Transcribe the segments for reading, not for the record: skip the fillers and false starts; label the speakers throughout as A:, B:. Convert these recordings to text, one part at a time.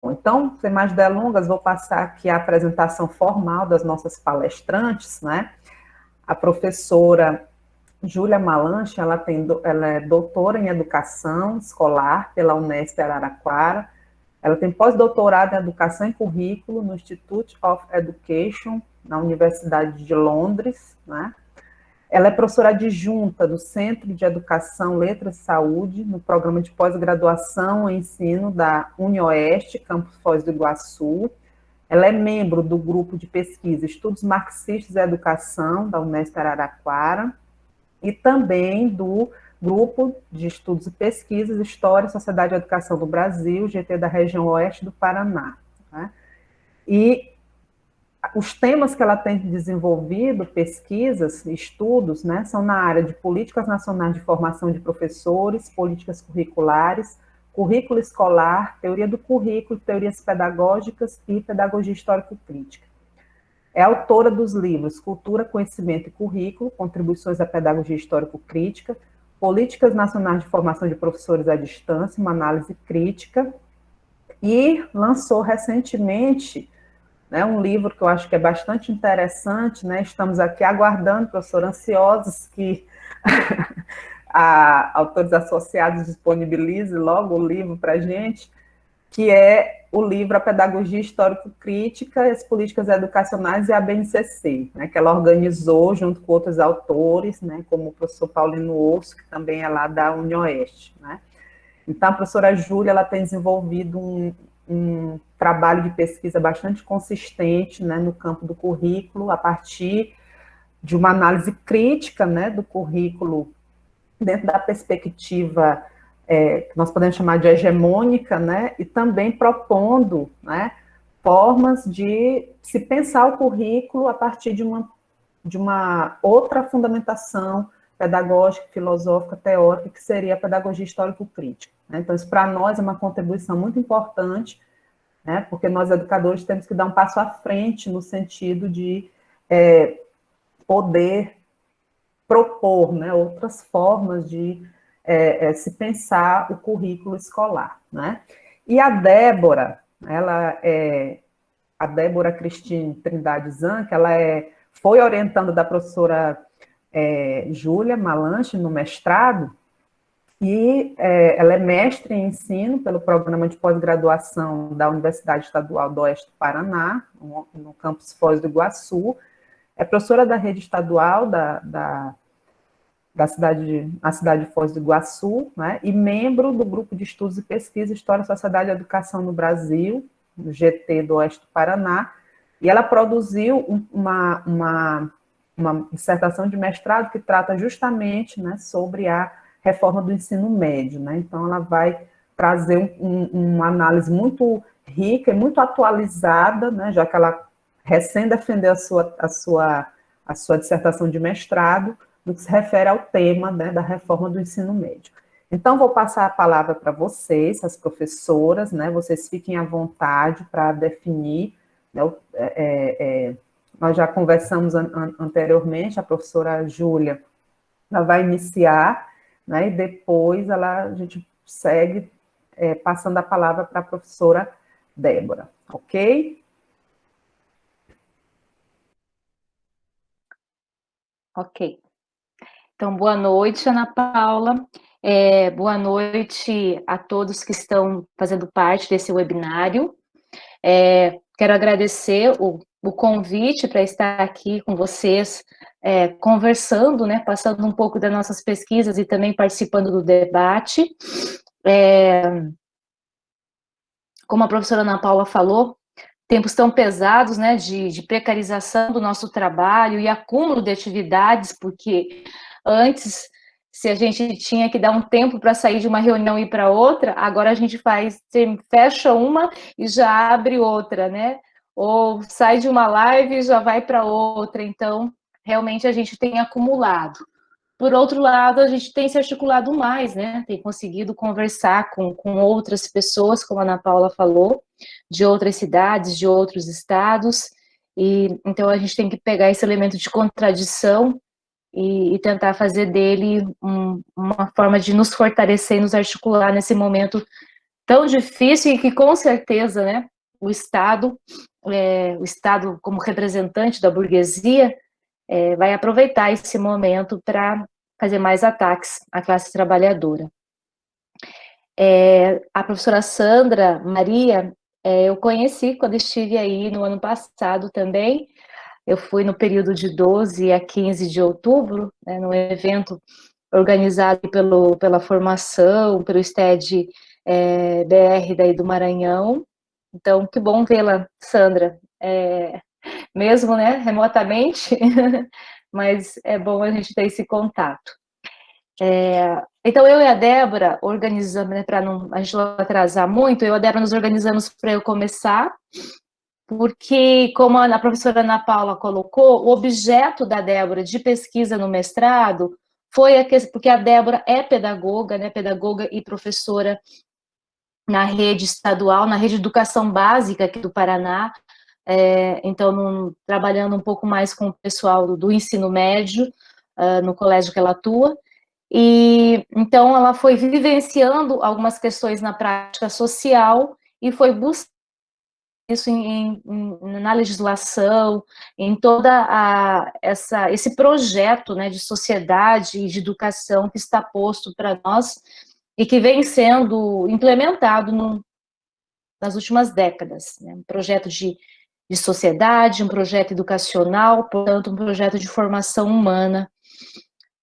A: Então, sem mais delongas, vou passar aqui a apresentação formal das nossas palestrantes, né? A professora Júlia Malanche, ela é doutora em educação escolar pela Unesp Araraquara, ela tem pós-doutorado em educação e currículo no Institute of Education, na Universidade de Londres, né? Ela é professora adjunta do Centro de Educação, Letras e Saúde, no programa de pós-graduação em ensino da UniOeste, Campus Foz do Iguaçu. Ela é membro do grupo de pesquisa Estudos Marxistas da Educação, da Unesp Araraquara, e também do grupo de estudos e pesquisas História, Sociedade e Educação do Brasil, GT da região oeste do Paraná. Né? E os temas que ela tem desenvolvido, pesquisas, estudos, né, são na área de políticas nacionais de formação de professores, políticas curriculares, currículo escolar, teoria do currículo, teorias pedagógicas e pedagogia histórico-crítica. É autora dos livros Cultura, Conhecimento e Currículo, Contribuições à Pedagogia Histórico-Crítica, Políticas Nacionais de Formação de Professores à Distância, uma análise crítica, e lançou recentemente, né, um livro que eu acho que é bastante interessante, né, estamos aqui aguardando, professor, ansiosos que autores associados disponibilize logo o livro para a gente, que é o livro A Pedagogia Histórico-Crítica e as Políticas Educacionais e a BNCC, né, que ela organizou junto com outros autores, né, como o professor Paulino Osso, que também é lá da UniOeste. Né. Então, a professora Júlia ela tem desenvolvido um trabalho de pesquisa bastante consistente, né, no campo do currículo, a partir de uma análise crítica, né, do currículo dentro da perspectiva que nós podemos chamar de hegemônica, né, e também propondo, né, formas de se pensar o currículo a partir de uma outra fundamentação pedagógica, filosófica, teórica, que seria a pedagogia histórico-crítica. Né? Então, isso para nós é uma contribuição muito importante, né, porque nós, educadores, temos que dar um passo à frente no sentido de poder propor, né, outras formas de se pensar o currículo escolar. Né? E a Débora, a Débora Cristine Trindade Zanck, ela foi orientando da professora Júlia Malanche no mestrado, e ela é mestre em ensino pelo programa de pós-graduação da Universidade Estadual do Oeste do Paraná, no campus Foz do Iguaçu, é professora da rede estadual na cidade de Foz do Iguaçu, né, e membro do grupo de estudos e pesquisa História, Sociedade e Educação no Brasil, no GT do Oeste do Paraná, e ela produziu uma dissertação de mestrado que trata justamente, né, sobre a reforma do ensino médio. Né? Então, ela vai trazer uma análise muito rica e muito atualizada, né, já que ela recém defendeu a sua dissertação de mestrado, no que se refere ao tema, né, da reforma do ensino médio. Então, vou passar a palavra para vocês, as professoras, né, vocês fiquem à vontade para definir, né, nós já conversamos anteriormente, a professora Júlia, ela vai iniciar, né, e depois a gente segue passando a palavra para a professora Débora, ok?
B: Ok. Então, boa noite, Ana Paula. Boa noite a todos que estão fazendo parte desse webinário. Quero agradecer o convite para estar aqui com vocês, conversando, né, passando um pouco das nossas pesquisas e também participando do debate. Como a professora Ana Paula falou, tempos tão pesados, né, de precarização do nosso trabalho e acúmulo de atividades, porque antes, se a gente tinha que dar um tempo para sair de uma reunião e ir para outra, agora a gente fecha uma e já abre outra, né? Ou sai de uma live e já vai para outra. Então, realmente a gente tem acumulado. Por outro lado, a gente tem se articulado mais, né? Tem conseguido conversar com outras pessoas, como a Ana Paula falou, de outras cidades, de outros estados, e então a gente tem que pegar esse elemento de contradição e tentar fazer dele uma forma de nos fortalecer e nos articular nesse momento tão difícil e que com certeza, né, o Estado como representante da burguesia, vai aproveitar esse momento para fazer mais ataques à classe trabalhadora. A professora Sandra Maria, eu conheci quando estive aí no ano passado também. Eu fui no período de 12 a 15 de outubro, né, no evento organizado pela formação, pelo STED BR daí do Maranhão. Então, que bom vê-la, Sandra, mesmo, né, remotamente, mas é bom a gente ter esse contato. Então, eu e a Débora organizamos, né, para a gente não atrasar muito, eu e a Débora nos organizamos para eu começar, porque, como a professora Ana Paula colocou, o objeto da Débora de pesquisa no mestrado foi porque a Débora é pedagoga, né, pedagoga e professora na rede estadual, na rede de educação básica aqui do Paraná, então trabalhando um pouco mais com o pessoal do ensino médio, no colégio que ela atua, e então ela foi vivenciando algumas questões na prática social e foi buscando isso na legislação, em toda esse projeto, né, de sociedade e de educação que está posto para nós e que vem sendo implementado nas últimas décadas, né? Um projeto de sociedade, um projeto educacional, portanto, um projeto de formação humana.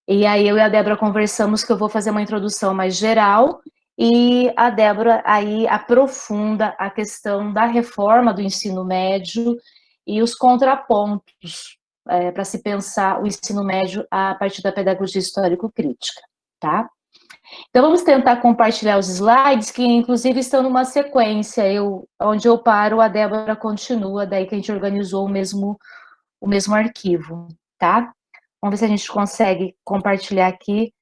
B: E aí eu e a Débora conversamos que eu vou fazer uma introdução mais geral e a Débora aí aprofunda a questão da reforma do ensino médio e os contrapontos para se pensar o ensino médio a partir da pedagogia histórico-crítica, tá? Então vamos tentar compartilhar os slides, que inclusive estão numa sequência, onde eu paro, a Débora continua, daí que a gente organizou o mesmo arquivo, tá? Vamos ver se a gente consegue compartilhar aqui.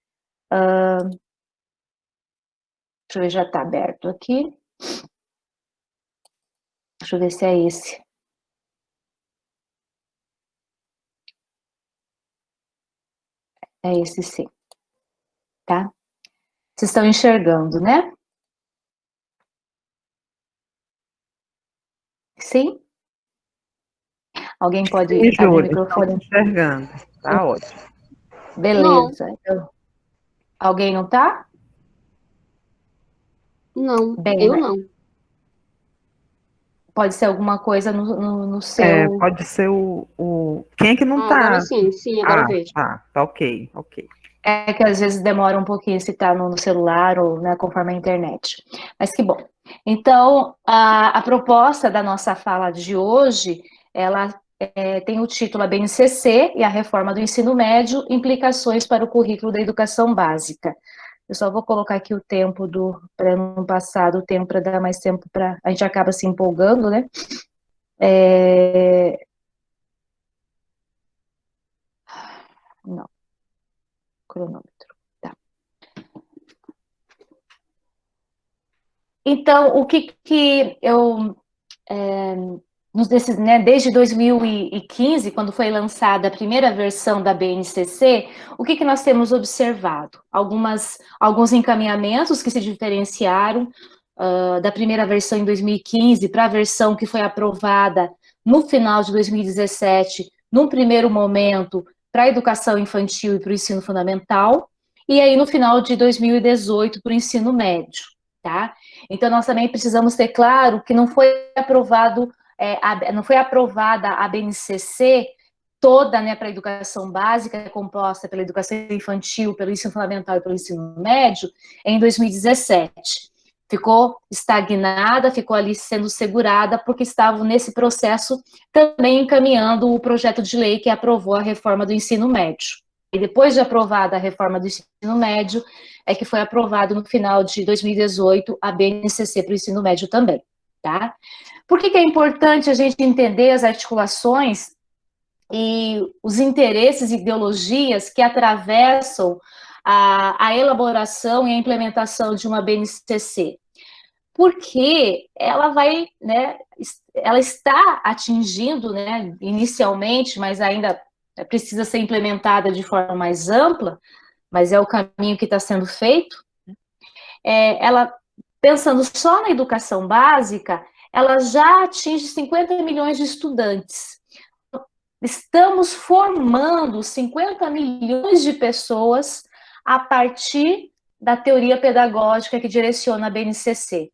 B: Deixa eu ver, já está aberto aqui. Deixa eu ver se é esse. É esse sim. Tá? Vocês estão enxergando, né? Sim? Alguém pode
A: Sim,
B: abrir o
A: Júlia,
B: microfone?
A: estamos enxergando. Tá ótimo.
B: Beleza. Então, alguém não tá?
C: Não,
B: Bem,
C: eu
B: né?
C: não.
B: Pode ser alguma coisa no seu...
A: Pode ser Quem é que não
C: Agora
A: tá?
C: sim, agora eu vejo.
A: Tá ok, ok.
B: É que às vezes demora um pouquinho se está no celular ou, né, conforme a internet. Mas que bom. Então, a proposta da nossa fala de hoje, ela tem o título A BNCC e a Reforma do Ensino Médio, Implicações para o Currículo da Educação Básica. Eu só vou colocar aqui o tempo para não passar do tempo, para dar mais tempo para... A gente acaba se empolgando, né? Não. Cronômetro. Tá. Então, o que eu... desde 2015, quando foi lançada a primeira versão da BNCC, o que nós temos observado? Alguns encaminhamentos que se diferenciaram da primeira versão em 2015 para a versão que foi aprovada no final de 2017, num primeiro momento, para a educação infantil e para o ensino fundamental, e aí no final de 2018 para o ensino médio, tá? Então, nós também precisamos ter claro que não foi não foi aprovada a BNCC toda, né, para a educação básica, composta pela educação infantil, pelo ensino fundamental e pelo ensino médio, em 2017. Ficou estagnada, ficou ali sendo segurada, porque estavam nesse processo também encaminhando o projeto de lei que aprovou a reforma do ensino médio. E depois de aprovada a reforma do ensino médio, é que foi aprovado no final de 2018 a BNCC para o ensino médio também, tá? Por que é importante a gente entender as articulações e os interesses e ideologias que atravessam a elaboração e a implementação de uma BNCC? Porque ela vai, né, ela está atingindo, né, inicialmente, mas ainda precisa ser implementada de forma mais ampla, mas é o caminho que está sendo feito. Ela pensando só na educação básica, ela já atinge 50 milhões de estudantes. Estamos formando 50 milhões de pessoas a partir da teoria pedagógica que direciona a BNCC.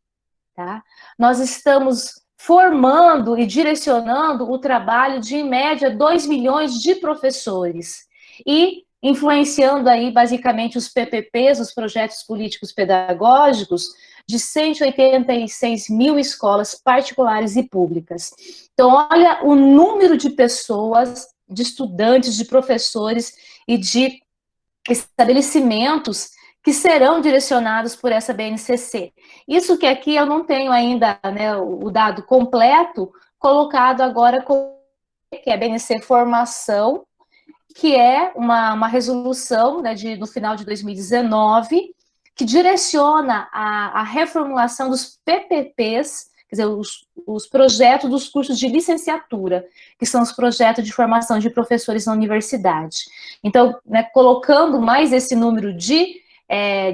B: Tá? Nós estamos formando e direcionando o trabalho de, em média, 2 milhões de professores e influenciando aí, basicamente, os PPPs, os projetos políticos pedagógicos, de 186 mil escolas particulares e públicas. Então, olha o número de pessoas, de estudantes, de professores e de estabelecimentos que serão direcionados por essa BNCC. Isso que aqui eu não tenho ainda, né, o dado completo, colocado agora com que é a BNC Formação, que é uma resolução, né, no final de 2019, que direciona a reformulação dos PPPs, quer dizer, os projetos dos cursos de licenciatura, que são os projetos de formação de professores na universidade. Então, né, colocando mais esse número de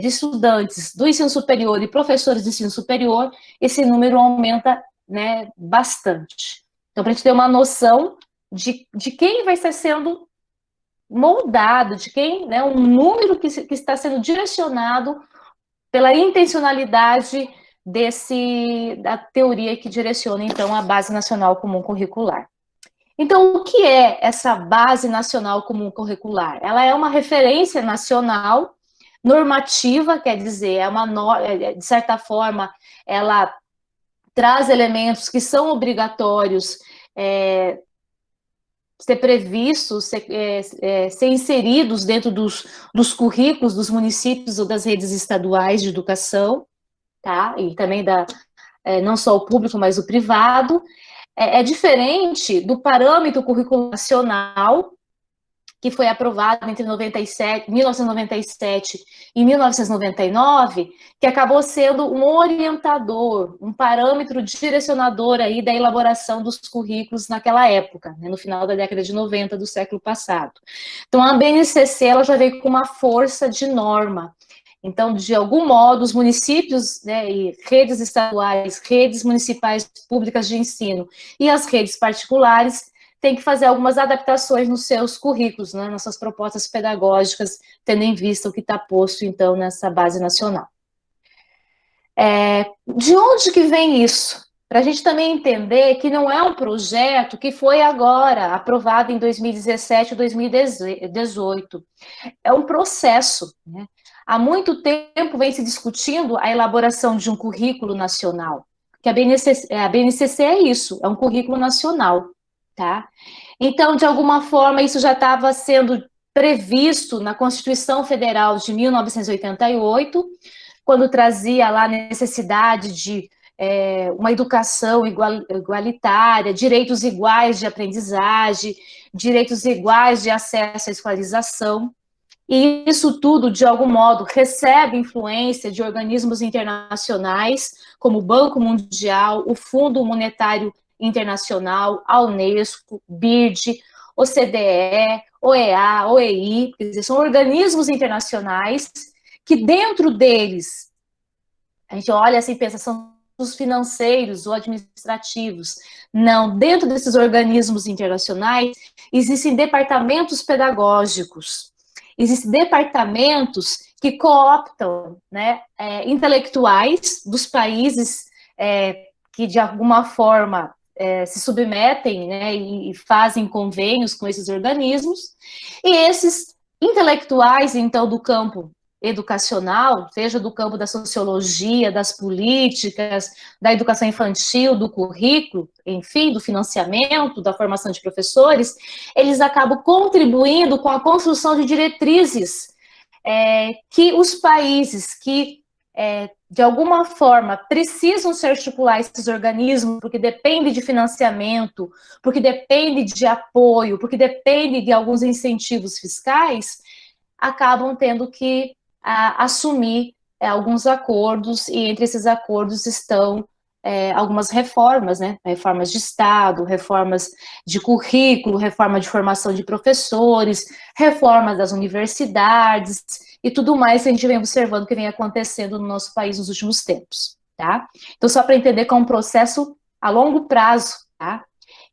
B: estudantes do ensino superior e professores do ensino superior, esse número aumenta, né, bastante. Então, para a gente ter uma noção de quem vai estar sendo moldado, de quem, né, um número que está sendo direcionado pela intencionalidade da teoria que direciona, então, a Base Nacional Comum Curricular. Então, o que é essa Base Nacional Comum Curricular? Ela é uma referência nacional normativa, quer dizer, de certa forma, ela traz elementos que são obrigatórios ser previstos, ser inseridos dentro dos currículos dos municípios ou das redes estaduais de educação, tá? E também não só o público, mas o privado. É diferente do parâmetro curricular nacional, que foi aprovado entre 1997 e 1999, que acabou sendo um orientador, um parâmetro direcionador aí da elaboração dos currículos naquela época, né, no final da década de 90 do século passado. Então, a BNCC ela já veio com uma força de norma. Então, de algum modo, os municípios, né, e redes estaduais, redes municipais públicas de ensino e as redes particulares tem que fazer algumas adaptações nos seus currículos, né, nas suas propostas pedagógicas, tendo em vista o que está posto, então, nessa base nacional. De onde que vem isso? Para a gente também entender que não é um projeto que foi agora, aprovado em 2017 ou 2018. É um processo, né? Há muito tempo vem se discutindo a elaboração de um currículo nacional, que a BNCC é isso, é um currículo nacional. Tá? Então, de alguma forma, isso já estava sendo previsto na Constituição Federal de 1988, quando trazia lá a necessidade de uma educação igualitária, direitos iguais de aprendizagem, direitos iguais de acesso à escolarização. E isso tudo, de algum modo, recebe influência de organismos internacionais, como o Banco Mundial, o Fundo Monetário Internacional, a Unesco, BIRD, OCDE, OEA, OEI, quer dizer, são organismos internacionais que dentro deles, a gente olha assim e pensa, são os financeiros ou administrativos. Não, dentro desses organismos internacionais existem departamentos pedagógicos, existem departamentos que cooptam, né, intelectuais dos países que de alguma forma se submetem, né, e fazem convênios com esses organismos, e esses intelectuais, então, do campo educacional, seja do campo da sociologia, das políticas, da educação infantil, do currículo, enfim, do financiamento, da formação de professores, eles acabam contribuindo com a construção de diretrizes que os países que de alguma forma, precisam se articular esses organismos, porque depende de financiamento, porque depende de apoio, porque depende de alguns incentivos fiscais, acabam tendo que assumir alguns acordos, e entre esses acordos estão algumas reformas, né? Reformas de Estado, reformas de currículo, reforma de formação de professores, reformas das universidades, e tudo mais que a gente vem observando que vem acontecendo no nosso país nos últimos tempos. tá? Então, só para entender que é um processo a longo prazo, tá?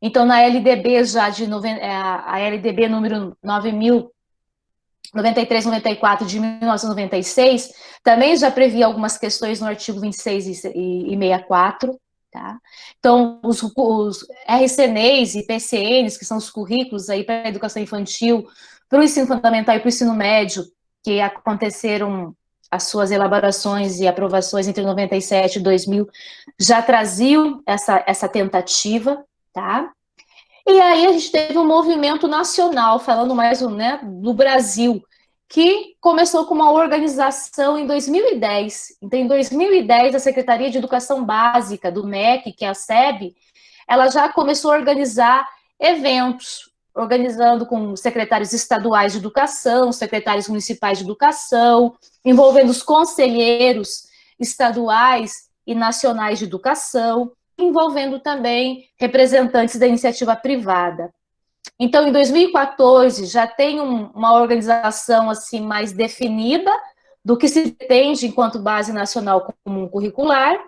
B: Então, na LDB já a LDB número 9.093/94 de 1996, também já previa algumas questões no artigo 26 e 64, tá? Então, os RCNEs e PCNs, que são os currículos aí para a educação infantil, para o ensino fundamental e para o ensino médio, que aconteceram as suas elaborações e aprovações entre 97 e 2000, já traziam essa tentativa, tá? E aí a gente teve um movimento nacional, falando mais, né, do Brasil, que começou com uma organização em 2010. Então, em 2010, a Secretaria de Educação Básica do MEC, que é a SEB, ela já começou a organizar eventos, organizando com secretários estaduais de educação, secretários municipais de educação, envolvendo os conselheiros estaduais e nacionais de educação, envolvendo também representantes da iniciativa privada. Então, em 2014, já tem uma organização assim mais definida do que se pretende enquanto base nacional comum curricular,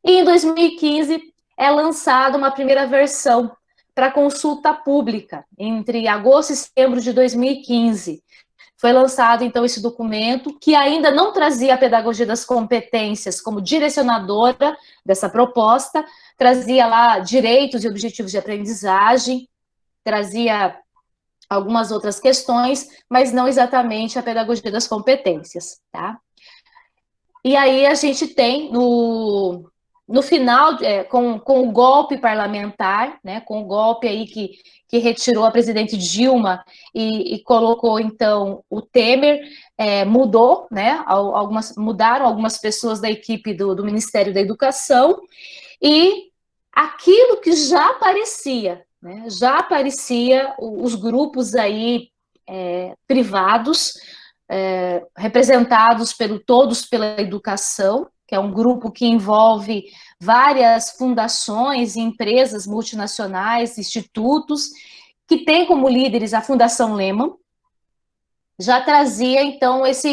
B: e em 2015 é lançada uma primeira versão para consulta pública, entre agosto e setembro de 2015. Foi lançado, então, esse documento, que ainda não trazia a pedagogia das competências como direcionadora dessa proposta, trazia lá direitos e objetivos de aprendizagem, trazia algumas outras questões, mas não exatamente a pedagogia das competências, tá? E aí a gente tem, no final, com o golpe parlamentar, né, com o golpe aí que retirou a presidente Dilma e colocou, então, o Temer, mudou, né, mudaram algumas pessoas da equipe do Ministério da Educação, e aquilo que já aparecia, né, os grupos aí privados, representados Todos pela Educação, que é um grupo que envolve várias fundações e empresas multinacionais, institutos, que tem como líderes a Fundação Lehman, já trazia, então, essa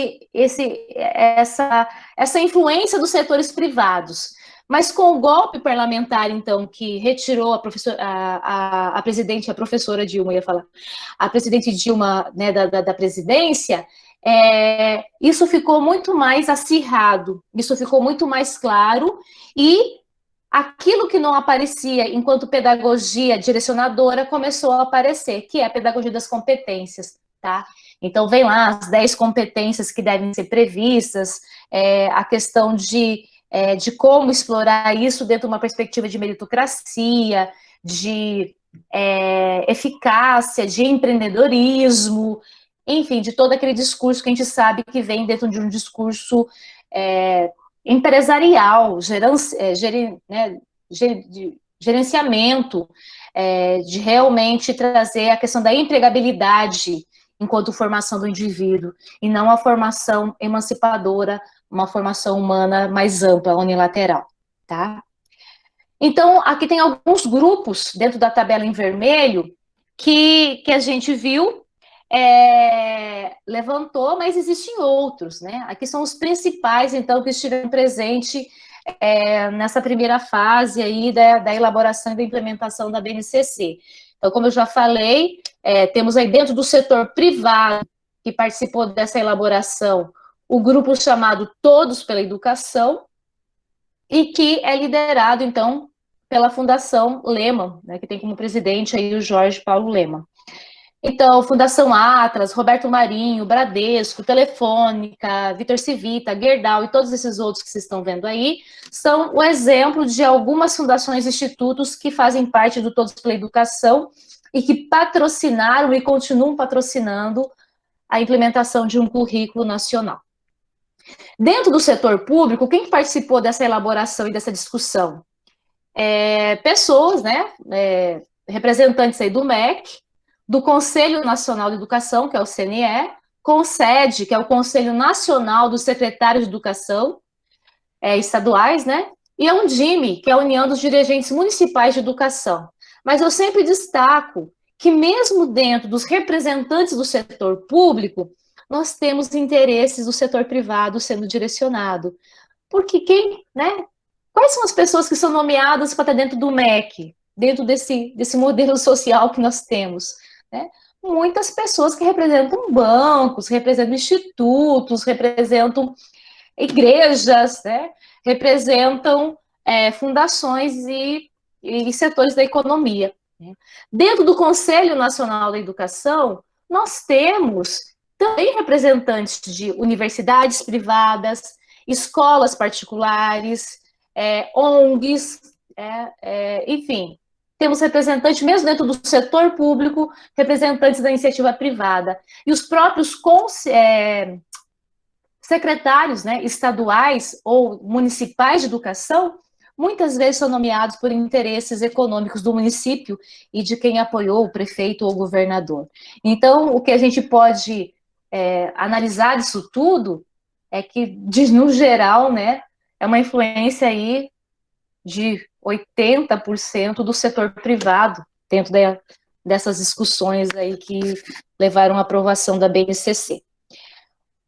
B: influência dos setores privados. Mas com o golpe parlamentar, então, que retirou a presidente, a professora Dilma, a presidente Dilma, né, da presidência, isso ficou muito mais acirrado, isso ficou muito mais claro, e aquilo que não aparecia enquanto pedagogia direcionadora começou a aparecer, que é a pedagogia das competências, tá? Então, vem lá as 10 competências que devem ser previstas, a questão de como explorar isso dentro de uma perspectiva de meritocracia, de eficácia, de empreendedorismo, enfim, de todo aquele discurso que a gente sabe que vem dentro de um discurso empresarial, de gerenciamento, de realmente trazer a questão da empregabilidade enquanto formação do indivíduo, e não a formação emancipadora, uma formação humana mais ampla, unilateral, tá? Então, aqui tem alguns grupos, dentro da tabela em vermelho, que a gente viu, levantou, mas existem outros, né? Aqui são os principais, então, que estiveram presentes nessa primeira fase aí da elaboração e da implementação da BNCC. Então, como eu já falei, temos aí dentro do setor privado, que participou dessa elaboração, o grupo chamado Todos pela Educação, e que é liderado, então, pela Fundação Lehman, né, que tem como presidente aí o Jorge Paulo Lehman. Então, Fundação Atlas, Roberto Marinho, Bradesco, Telefônica, Vitor Civita, Gerdau e todos esses outros que vocês estão vendo aí, são o exemplo de algumas fundações e institutos que fazem parte do Todos pela Educação e que patrocinaram e continuam patrocinando a implementação de um currículo nacional. Dentro do setor público, quem participou dessa elaboração e dessa discussão? Pessoas, né, representantes aí do MEC, do Conselho Nacional de Educação, que é o CNE, CONSED, que é o Conselho Nacional dos Secretários de Educação estaduais, né, e a Undime, que é a União dos Dirigentes Municipais de Educação. Mas eu sempre destaco que mesmo dentro dos representantes do setor público, nós temos interesses do setor privado sendo direcionado, porque quem, né, Quais são as pessoas que são nomeadas para estar dentro do MEC, dentro desse modelo social que nós temos, né? Muitas pessoas que representam bancos, representam institutos, representam igrejas, né? Representam fundações e setores da economia, né? Dentro do Conselho Nacional da Educação, nós temos também representantes de universidades privadas, escolas particulares, ONGs, enfim, temos representantes, mesmo dentro do setor público, representantes da iniciativa privada. E os próprios secretários, né, estaduais ou municipais de educação, muitas vezes são nomeados por interesses econômicos do município e de quem apoiou o prefeito ou o governador. Então, o que a gente pode analisar disso tudo é que, no geral, né, é uma influência aí de 80% do setor privado dentro dessas discussões aí que levaram à aprovação da BNCC.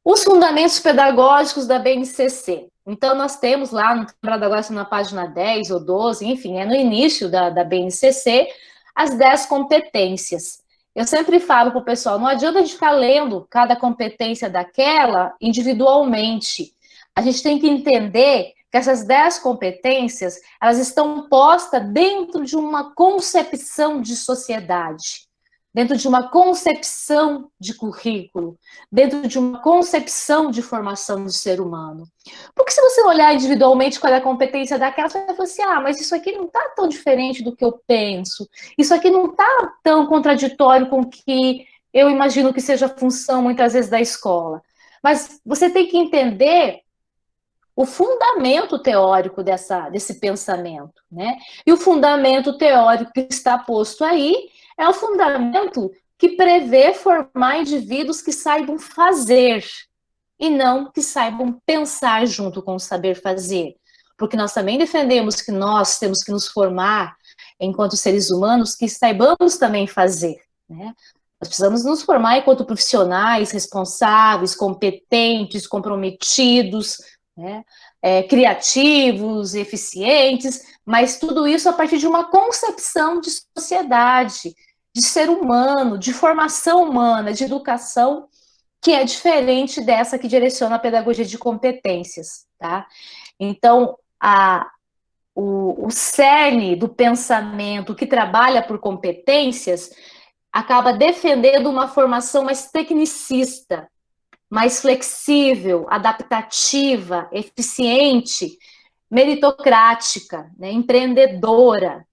B: Os fundamentos pedagógicos da BNCC. Então, nós temos lá, não lembrado agora se na página 10 ou 12, enfim, no início da BNCC, as 10 competências. Eu sempre falo para o pessoal, não adianta a gente ficar lendo cada competência daquela individualmente. A gente tem que entender que essas 10 competências, elas estão postas dentro de uma concepção de sociedade, dentro de uma concepção de currículo, dentro de uma concepção de formação do ser humano. Porque se você olhar individualmente qual é a competência daquela, você vai falar assim, mas isso aqui não está tão diferente do que eu penso, isso aqui não está tão contraditório com o que eu imagino que seja a função, muitas vezes, da escola. Mas você tem que entender o fundamento teórico desse pensamento, né? E o fundamento teórico que está posto aí é o fundamento que prevê formar indivíduos que saibam fazer e não que saibam pensar junto com o saber fazer. Porque nós também defendemos que nós temos que nos formar enquanto seres humanos que saibamos também fazer, né? Nós precisamos nos formar enquanto profissionais responsáveis, competentes, comprometidos, né? Criativos, eficientes, mas tudo isso a partir de uma concepção de sociedade, de ser humano, de formação humana, de educação, que é diferente dessa que direciona a pedagogia de competências, tá? Então, o cerne do pensamento que trabalha por competências acaba defendendo uma formação mais tecnicista, mais flexível, adaptativa, eficiente, meritocrática, né, empreendedora.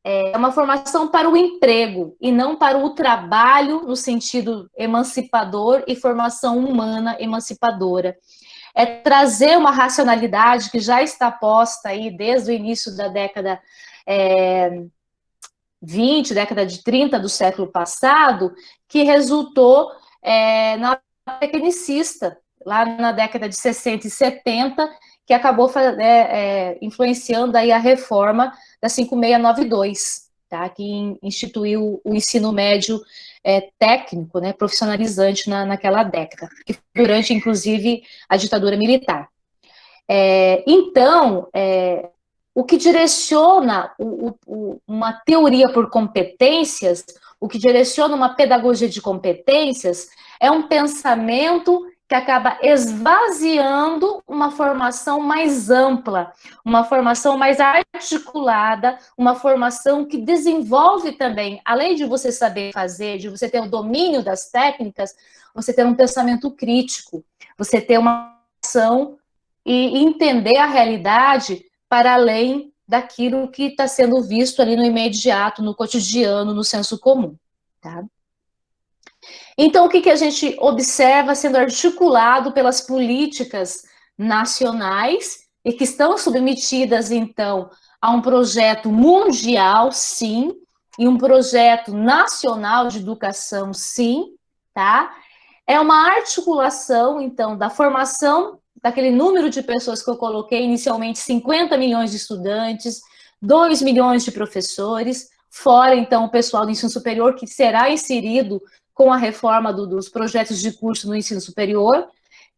B: É uma formação para o emprego e não para o trabalho no sentido emancipador e formação humana emancipadora. É trazer uma racionalidade que já está posta aí desde o início da década 20, década de 30 do século passado, que resultou na tecnicista, lá na década de 60 e 70, que acabou influenciando aí a reforma da 5692, tá? Que instituiu o ensino médio técnico, né, profissionalizante naquela década, durante, inclusive, a ditadura militar. Então, o que direciona uma teoria por competências, o que direciona uma pedagogia de competências, é um pensamento que acaba esvaziando uma formação mais ampla, uma formação mais articulada, uma formação que desenvolve também, além de você saber fazer, de você ter o domínio das técnicas, você ter um pensamento crítico, você ter uma ação e entender a realidade para além daquilo que está sendo visto ali no imediato, no cotidiano, no senso comum, tá? Então, o que a gente observa sendo articulado pelas políticas nacionais e que estão submetidas, então, a um projeto mundial, sim, e um projeto nacional de educação, sim, tá? É uma articulação, então, da formação daquele número de pessoas que eu coloquei inicialmente, 50 milhões de estudantes, 2 milhões de professores, fora, então, o pessoal do ensino superior que será inserido com a reforma dos projetos de curso no ensino superior,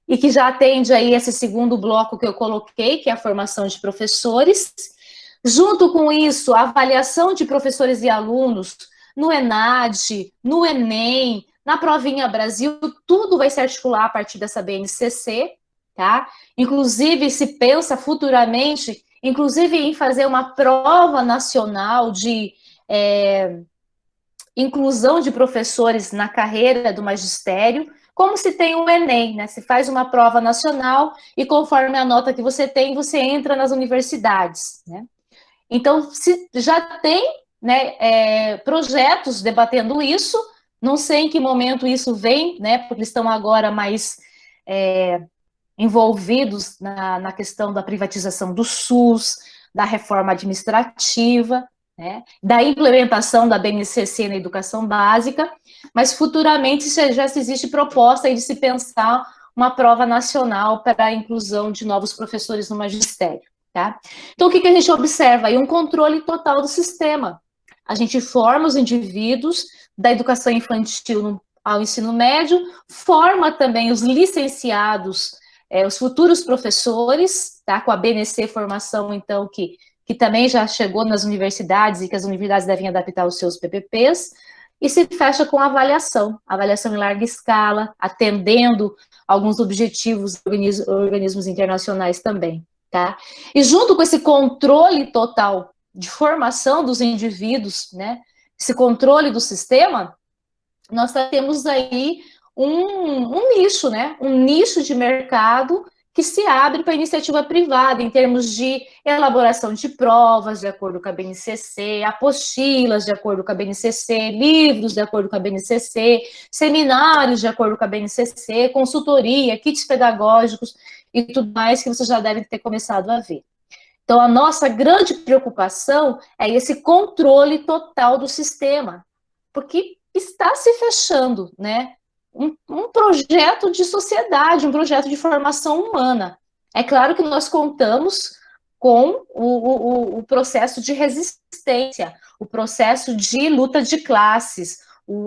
B: e que já atende aí esse segundo bloco que eu coloquei, que é a formação de professores. Junto com isso, a avaliação de professores e alunos no ENAD, no Enem, na Provinha Brasil, tudo vai se articular a partir dessa BNCC, tá? Inclusive, se pensa futuramente, inclusive em fazer uma prova nacional de inclusão de professores na carreira do magistério, como se tem o Enem, né? Se faz uma prova nacional e conforme a nota que você tem, você entra nas universidades, né? Então, se já tem, né, projetos debatendo isso, não sei em que momento isso vem, né? Porque eles estão agora mais envolvidos na questão da privatização do SUS, da reforma administrativa, né, da implementação da BNCC na educação básica, mas futuramente já existe proposta de se pensar uma prova nacional para a inclusão de novos professores no magistério. Tá? Então, o que a gente observa aí? Um controle total do sistema. A gente forma os indivíduos da educação infantil ao ensino médio, forma também os licenciados, os futuros professores, tá? Com a BNC Formação, então, que também já chegou nas universidades e que as universidades devem adaptar os seus PPPs, e se fecha com avaliação em larga escala, atendendo alguns objetivos de organismos internacionais também, tá? E junto com esse controle total de formação dos indivíduos, né, esse controle do sistema, nós temos aí um nicho, né, um nicho de mercado que se abre para a iniciativa privada, em termos de elaboração de provas, de acordo com a BNCC, apostilas, de acordo com a BNCC, livros, de acordo com a BNCC, seminários, de acordo com a BNCC, consultoria, kits pedagógicos e tudo mais que vocês já devem ter começado a ver. Então, a nossa grande preocupação é esse controle total do sistema, porque está se fechando, né? Um projeto de sociedade, um projeto de formação humana. É claro que nós contamos com o processo de resistência, o processo de luta de classes,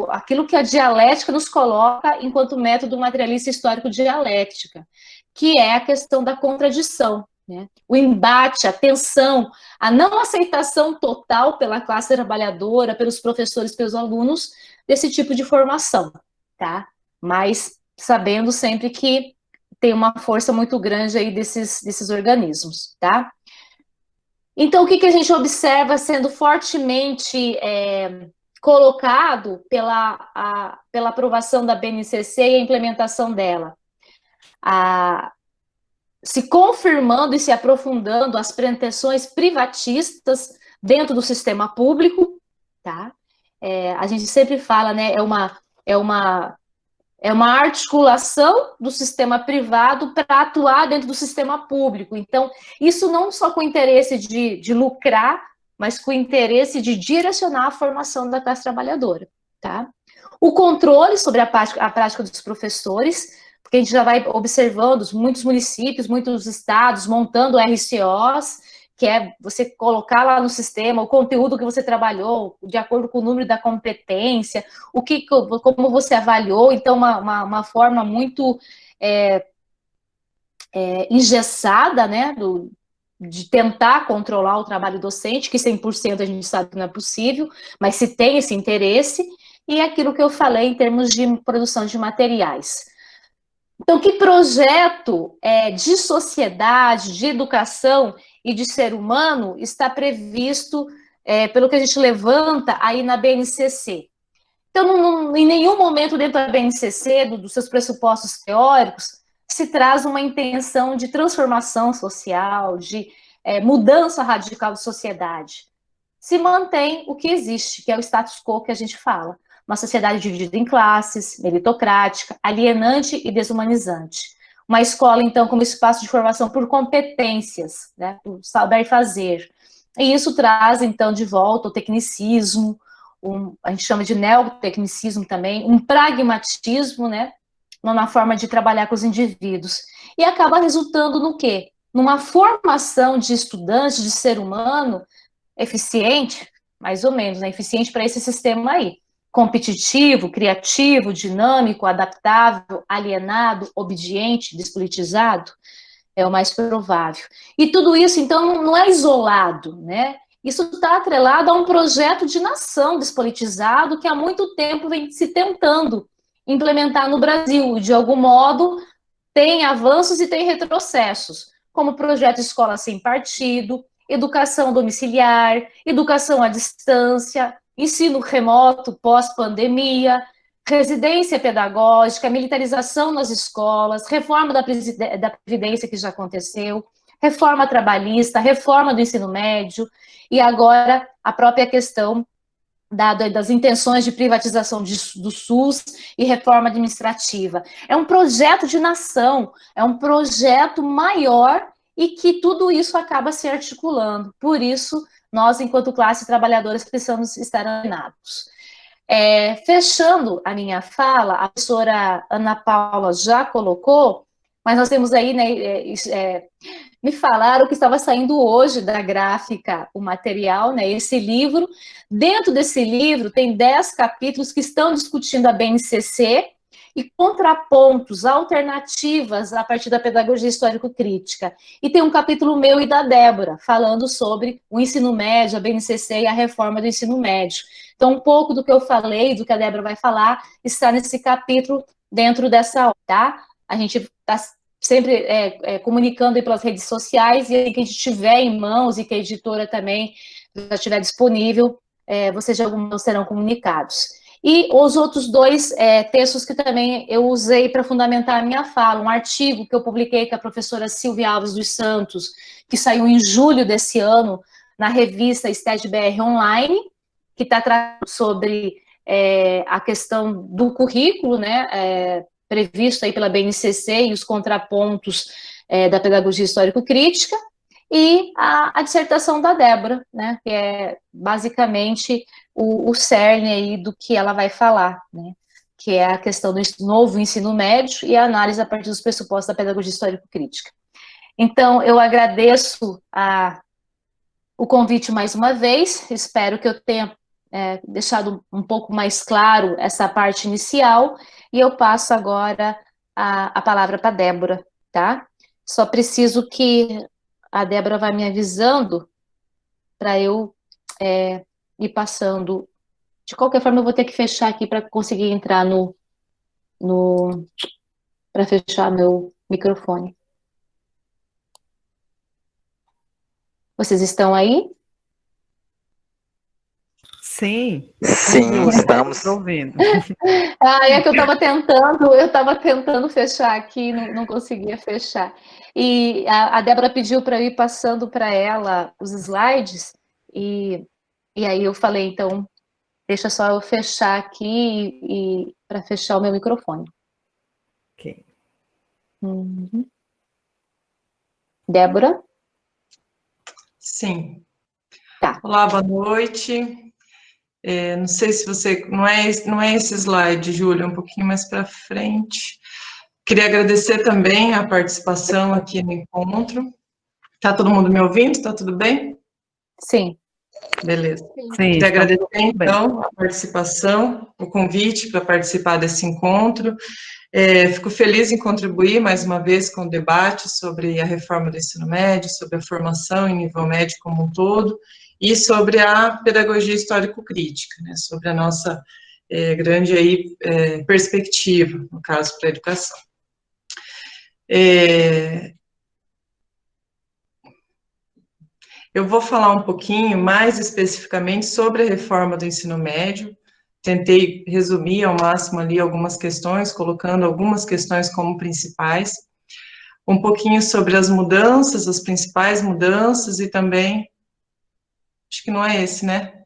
B: aquilo que a dialética nos coloca enquanto método materialista histórico dialética, que é a questão da contradição, né? O embate, a tensão, a não aceitação total pela classe trabalhadora, pelos professores, pelos alunos, desse tipo de formação, tá? Mas sabendo sempre que tem uma força muito grande aí desses organismos, tá? Então, o que a gente observa sendo fortemente colocado pela aprovação da BNCC e a implementação dela? Se confirmando e se aprofundando as pretensões privatistas dentro do sistema público, tá? A gente sempre fala, né, é uma articulação do sistema privado para atuar dentro do sistema público. Então, isso não só com o interesse de lucrar, mas com o interesse de direcionar a formação da classe trabalhadora, tá? O controle sobre a prática dos professores, porque a gente já vai observando muitos municípios, muitos estados montando RCOs, que é você colocar lá no sistema o conteúdo que você trabalhou, de acordo com o número da competência, como você avaliou, então uma forma muito engessada, né, de tentar controlar o trabalho docente, que 100% a gente sabe que não é possível, mas se tem esse interesse, e aquilo que eu falei em termos de produção de materiais. Então, que projeto de sociedade, de educação e de ser humano está previsto pelo que a gente levanta aí na BNCC? Então, em nenhum momento dentro da BNCC, dos seus pressupostos teóricos, se traz uma intenção de transformação social, de mudança radical de sociedade. Se mantém o que existe, que é o status quo que a gente fala. Uma sociedade dividida em classes, meritocrática, alienante e desumanizante. Uma escola, então, como espaço de formação por competências, né, por saber fazer. E isso traz, então, de volta o tecnicismo, a gente chama de neotecnicismo também, um pragmatismo, né, numa forma de trabalhar com os indivíduos. E acaba resultando no quê? Numa formação de estudantes, de ser humano, eficiente, mais ou menos, né, eficiente para esse sistema aí, competitivo, criativo, dinâmico, adaptável, alienado, obediente, despolitizado? É o mais provável. E tudo isso, então, não é isolado, né? Isso está atrelado a um projeto de nação despolitizado que há muito tempo vem se tentando implementar no Brasil. E, de algum modo, tem avanços e tem retrocessos, como o projeto Escola Sem Partido, educação domiciliar, educação à distância, ensino remoto pós-pandemia, residência pedagógica, militarização nas escolas, reforma da Previdência que já aconteceu, reforma trabalhista, reforma do ensino médio, e agora a própria questão das intenções de privatização do SUS e reforma administrativa. É um projeto de nação, é um projeto maior e que tudo isso acaba se articulando. Por isso, nós, enquanto classe trabalhadora, precisamos estar alinhados. Fechando a minha fala, a professora Ana Paula já colocou, mas nós temos aí, né, me falaram que estava saindo hoje da gráfica o material, né, esse livro. Dentro desse livro tem 10 capítulos que estão discutindo a BNCC e contrapontos, alternativas a partir da pedagogia histórico-crítica. E tem um capítulo meu e da Débora, falando sobre o ensino médio, a BNCC e a reforma do ensino médio. Então, um pouco do que eu falei, do que a Débora vai falar, está nesse capítulo dentro dessa obra, tá? A gente está sempre comunicando aí pelas redes sociais, e aí que a gente tiver em mãos e que a editora também já estiver disponível, vocês já serão comunicados. E os outros dois textos que também eu usei para fundamentar a minha fala, um artigo que eu publiquei com a professora Silvia Alves dos Santos, que saiu em julho desse ano, na revista STED-BR Online, que está tratando sobre a questão do currículo, né, previsto aí pela BNCC e os contrapontos da pedagogia histórico-crítica, e a dissertação da Débora, né, que é basicamente o cerne aí do que ela vai falar, né, que é a questão do novo ensino médio e a análise a partir dos pressupostos da pedagogia histórico-crítica. Então, eu agradeço o convite mais uma vez, espero que eu tenha deixado um pouco mais claro essa parte inicial, e eu passo agora a palavra para a Débora, tá? Só preciso que a Débora vai me avisando para eu ir passando. De qualquer forma, eu vou ter que fechar aqui para conseguir entrar para fechar meu microfone. Vocês estão aí?
A: Sim.
C: Sim, estamos
A: ouvindo.
B: É que eu estava tentando fechar aqui, não conseguia fechar. E a Débora pediu para eu ir passando para ela os slides, e aí eu falei, então, deixa só eu fechar aqui e para fechar o meu microfone.
A: Ok.
B: Uhum. Débora?
D: Sim.
B: Tá.
D: Olá, boa noite. Não sei se você... Não é esse slide, Júlia, um pouquinho mais para frente. Queria agradecer também a participação aqui no encontro. Está todo mundo me ouvindo? Está tudo bem?
B: Sim.
D: Beleza.
A: Sim,
D: Queria agradecer,
A: bem.
D: então, a participação, o convite para participar desse encontro. Fico feliz em contribuir, mais uma vez, com o debate sobre a reforma do ensino médio, sobre a formação em nível médio como um todo, e sobre a pedagogia histórico-crítica, né, sobre a nossa grande aí, perspectiva, no caso, para a educação. Eu vou falar um pouquinho mais especificamente sobre a reforma do ensino médio. Tentei resumir ao máximo ali algumas questões, colocando algumas questões como principais. Um pouquinho sobre as mudanças, as principais mudanças, e também... Acho que não é esse, né?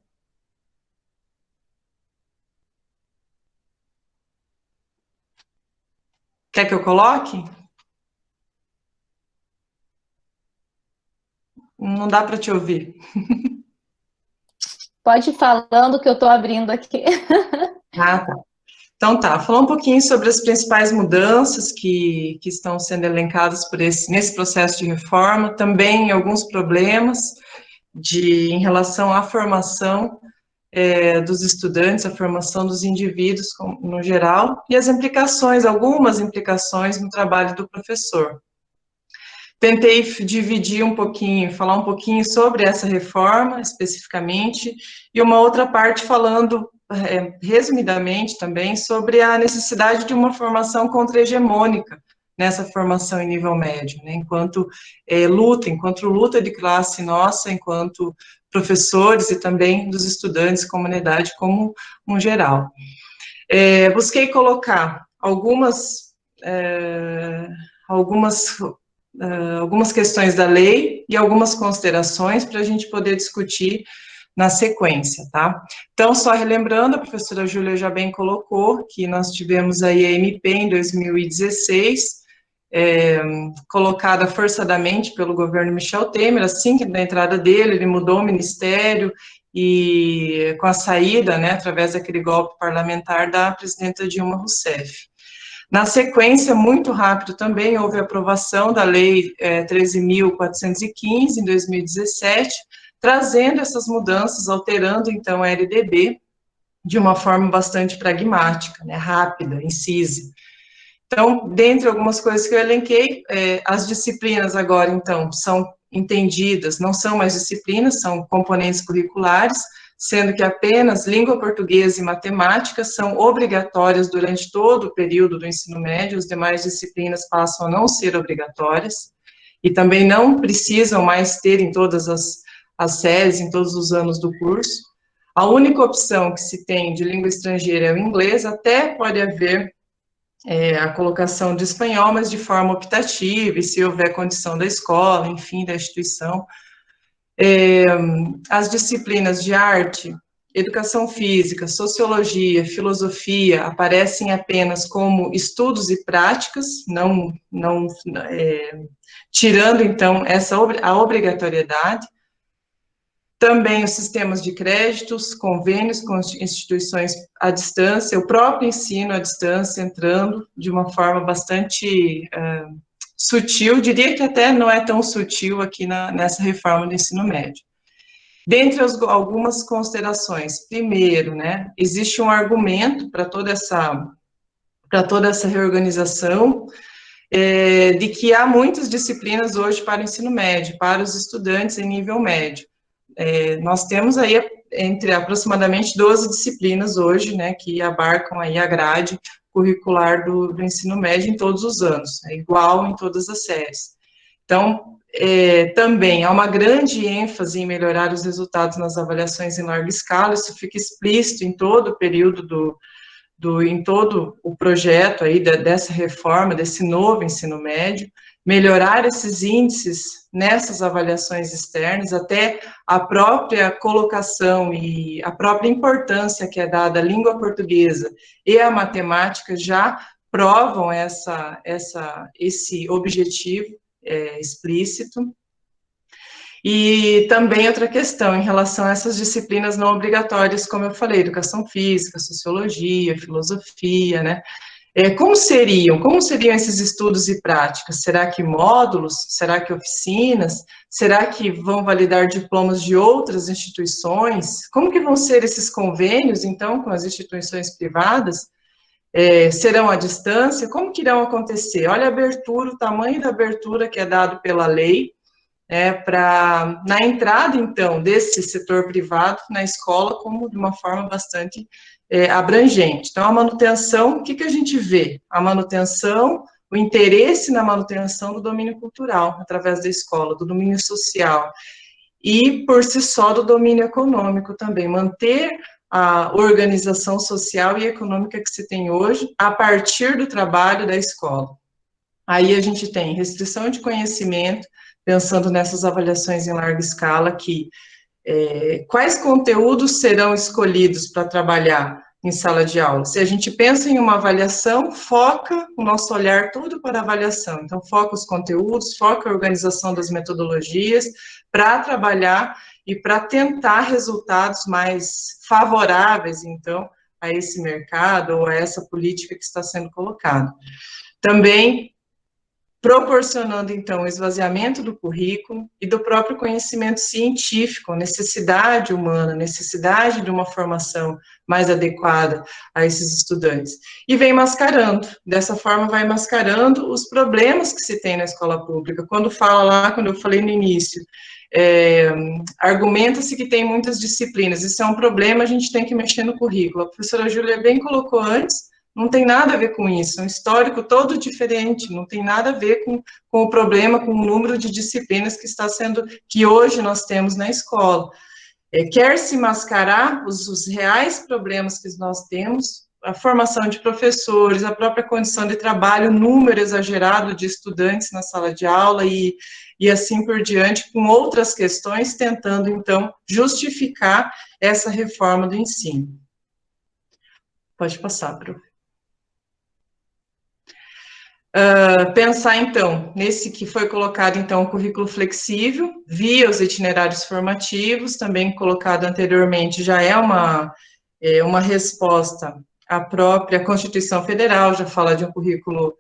D: Quer que eu coloque? Não dá para te ouvir.
B: Pode ir falando que eu estou abrindo aqui.
D: Ah, tá. Então tá, falar um pouquinho sobre as principais mudanças que estão sendo elencadas nesse processo de reforma, também alguns problemas em relação à formação dos estudantes, a formação dos indivíduos no geral, e as implicações, algumas implicações no trabalho do professor. Tentei dividir um pouquinho, falar um pouquinho sobre essa reforma, especificamente, e uma outra parte falando, resumidamente também, sobre a necessidade de uma formação contra-hegemônica nessa formação em nível médio, né, enquanto luta de classe nossa, enquanto professores e também dos estudantes, comunidade como um geral. Busquei colocar algumas questões da lei e algumas considerações para a gente poder discutir na sequência, tá? Então, só relembrando, a professora Júlia já bem colocou que nós tivemos aí a MP em 2016, colocada forçadamente pelo governo Michel Temer, assim que da entrada dele, ele mudou o ministério, e com a saída, né, através daquele golpe parlamentar da presidenta Dilma Rousseff. Na sequência, muito rápido também, houve a aprovação da Lei 13.415, em 2017, trazendo essas mudanças, alterando, então, a LDB de uma forma bastante pragmática, né, rápida, incisa. Então, dentre algumas coisas que eu elenquei, as disciplinas agora, então, são entendidas, não são mais disciplinas, são componentes curriculares, sendo que apenas língua portuguesa e matemática são obrigatórias durante todo o período do ensino médio, as demais disciplinas passam a não ser obrigatórias, e também não precisam mais ter em todas as séries, em todos os anos do curso. A única opção que se tem de língua estrangeira é o inglês, até pode haver a colocação de espanhol, mas de forma optativa, e se houver condição da escola, enfim, da instituição. As disciplinas de arte, educação física, sociologia, filosofia, aparecem apenas como estudos e práticas, tirando, então, a obrigatoriedade. Também os sistemas de créditos, convênios com instituições à distância, o próprio ensino à distância entrando de uma forma bastante sutil, diria que até não é tão sutil aqui nessa reforma do ensino médio. Dentre algumas considerações, primeiro, né, existe um argumento para toda essa reorganização, de que há muitas disciplinas hoje para o ensino médio, para os estudantes em nível médio. Nós temos aí entre aproximadamente 12 disciplinas hoje, né, que abarcam aí a grade curricular do ensino médio em todos os anos, é igual em todas as séries. Então, também há uma grande ênfase em melhorar os resultados nas avaliações em larga escala, isso fica explícito em todo o período em todo o projeto aí dessa reforma, desse novo ensino médio, melhorar esses índices nessas avaliações externas, até a própria colocação e a própria importância que é dada à língua portuguesa e à matemática já provam esse objetivo explícito. E também outra questão em relação a essas disciplinas não obrigatórias, como eu falei, educação física, sociologia, filosofia, né? Como seriam esses estudos e práticas? Será que módulos? Será que oficinas? Será que vão validar diplomas de outras instituições? Como que vão ser esses convênios, então, com as instituições privadas? Serão à distância? Como que irão acontecer? Olha a abertura, o tamanho da abertura que é dado pela lei, na entrada, então, desse setor privado na escola, como de uma forma bastante abrangente. Então, a manutenção, o que a gente vê? A manutenção, o interesse na manutenção do domínio cultural, através da escola, do domínio social, e, por si só, do domínio econômico também, manter a organização social e econômica que se tem hoje, a partir do trabalho da escola. Aí a gente tem restrição de conhecimento, pensando nessas avaliações em larga escala, quais conteúdos serão escolhidos para trabalhar em sala de aula? Se a gente pensa em uma avaliação, foca o nosso olhar todo para a avaliação. Então, foca os conteúdos, foca a organização das metodologias para trabalhar e para tentar resultados mais favoráveis, então, a esse mercado ou a essa política que está sendo colocada. Também proporcionando, então, o esvaziamento do currículo e do próprio conhecimento científico, necessidade humana, necessidade de uma formação mais adequada a esses estudantes. E vem mascarando, dessa forma vai mascarando os problemas que se tem na escola pública. Quando fala lá, quando eu falei no início, argumenta-se que tem muitas disciplinas, isso é um problema, a gente tem que mexer no currículo. A professora Júlia bem colocou antes, não tem nada a ver com isso, é um histórico todo diferente, não tem nada a ver com o problema, com o número de disciplinas que hoje nós temos na escola. Quer se mascarar os reais problemas que nós temos, a formação de professores, a própria condição de trabalho, o número exagerado de estudantes na sala de aula e assim por diante, com outras questões, tentando, então, justificar essa reforma do ensino. Pode passar, prof. Pensar, então, nesse que foi colocado, então, o currículo flexível, via os itinerários formativos, também colocado anteriormente, já é uma resposta à própria Constituição Federal, já fala de um currículo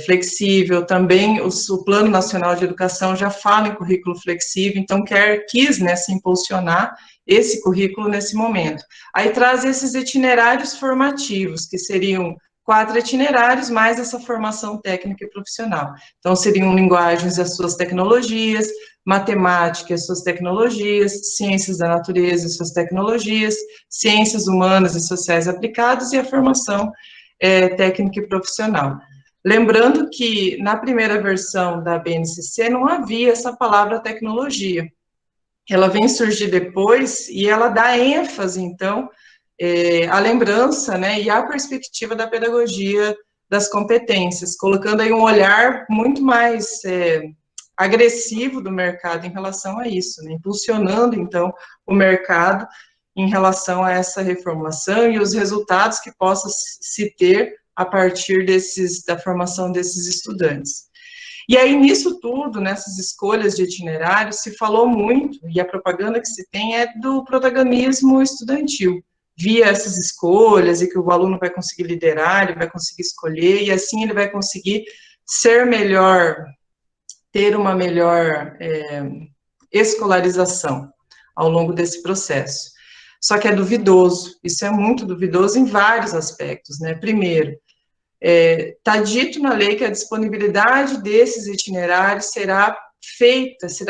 D: flexível, também o Plano Nacional de Educação já fala em currículo flexível, então quis, né, se impulsionar esse currículo nesse momento. Aí traz esses itinerários formativos, que seriam 4 itinerários, mais essa formação técnica e profissional. Então, seriam linguagens e as suas tecnologias, matemática e as suas tecnologias, ciências da natureza e suas tecnologias, ciências humanas e sociais aplicadas e a formação técnica e profissional. Lembrando que, na primeira versão da BNCC, não havia essa palavra tecnologia. Ela vem surgir depois e ela dá ênfase, então, a lembrança, né, e a perspectiva da pedagogia das competências, colocando aí um olhar muito mais agressivo do mercado em relação a isso, né, impulsionando, então, o mercado em relação a essa reformulação e os resultados que possa se ter a partir da formação desses estudantes. E aí, nisso tudo, nessas escolhas de itinerários, se falou muito, e a propaganda que se tem é do protagonismo estudantil, via essas escolhas, e que o aluno vai conseguir liderar, ele vai conseguir escolher, e assim ele vai conseguir ser melhor, ter uma melhor escolarização ao longo desse processo. Só que é duvidoso, isso é muito duvidoso em vários aspectos, né? Primeiro, está dito na lei que a disponibilidade desses itinerários será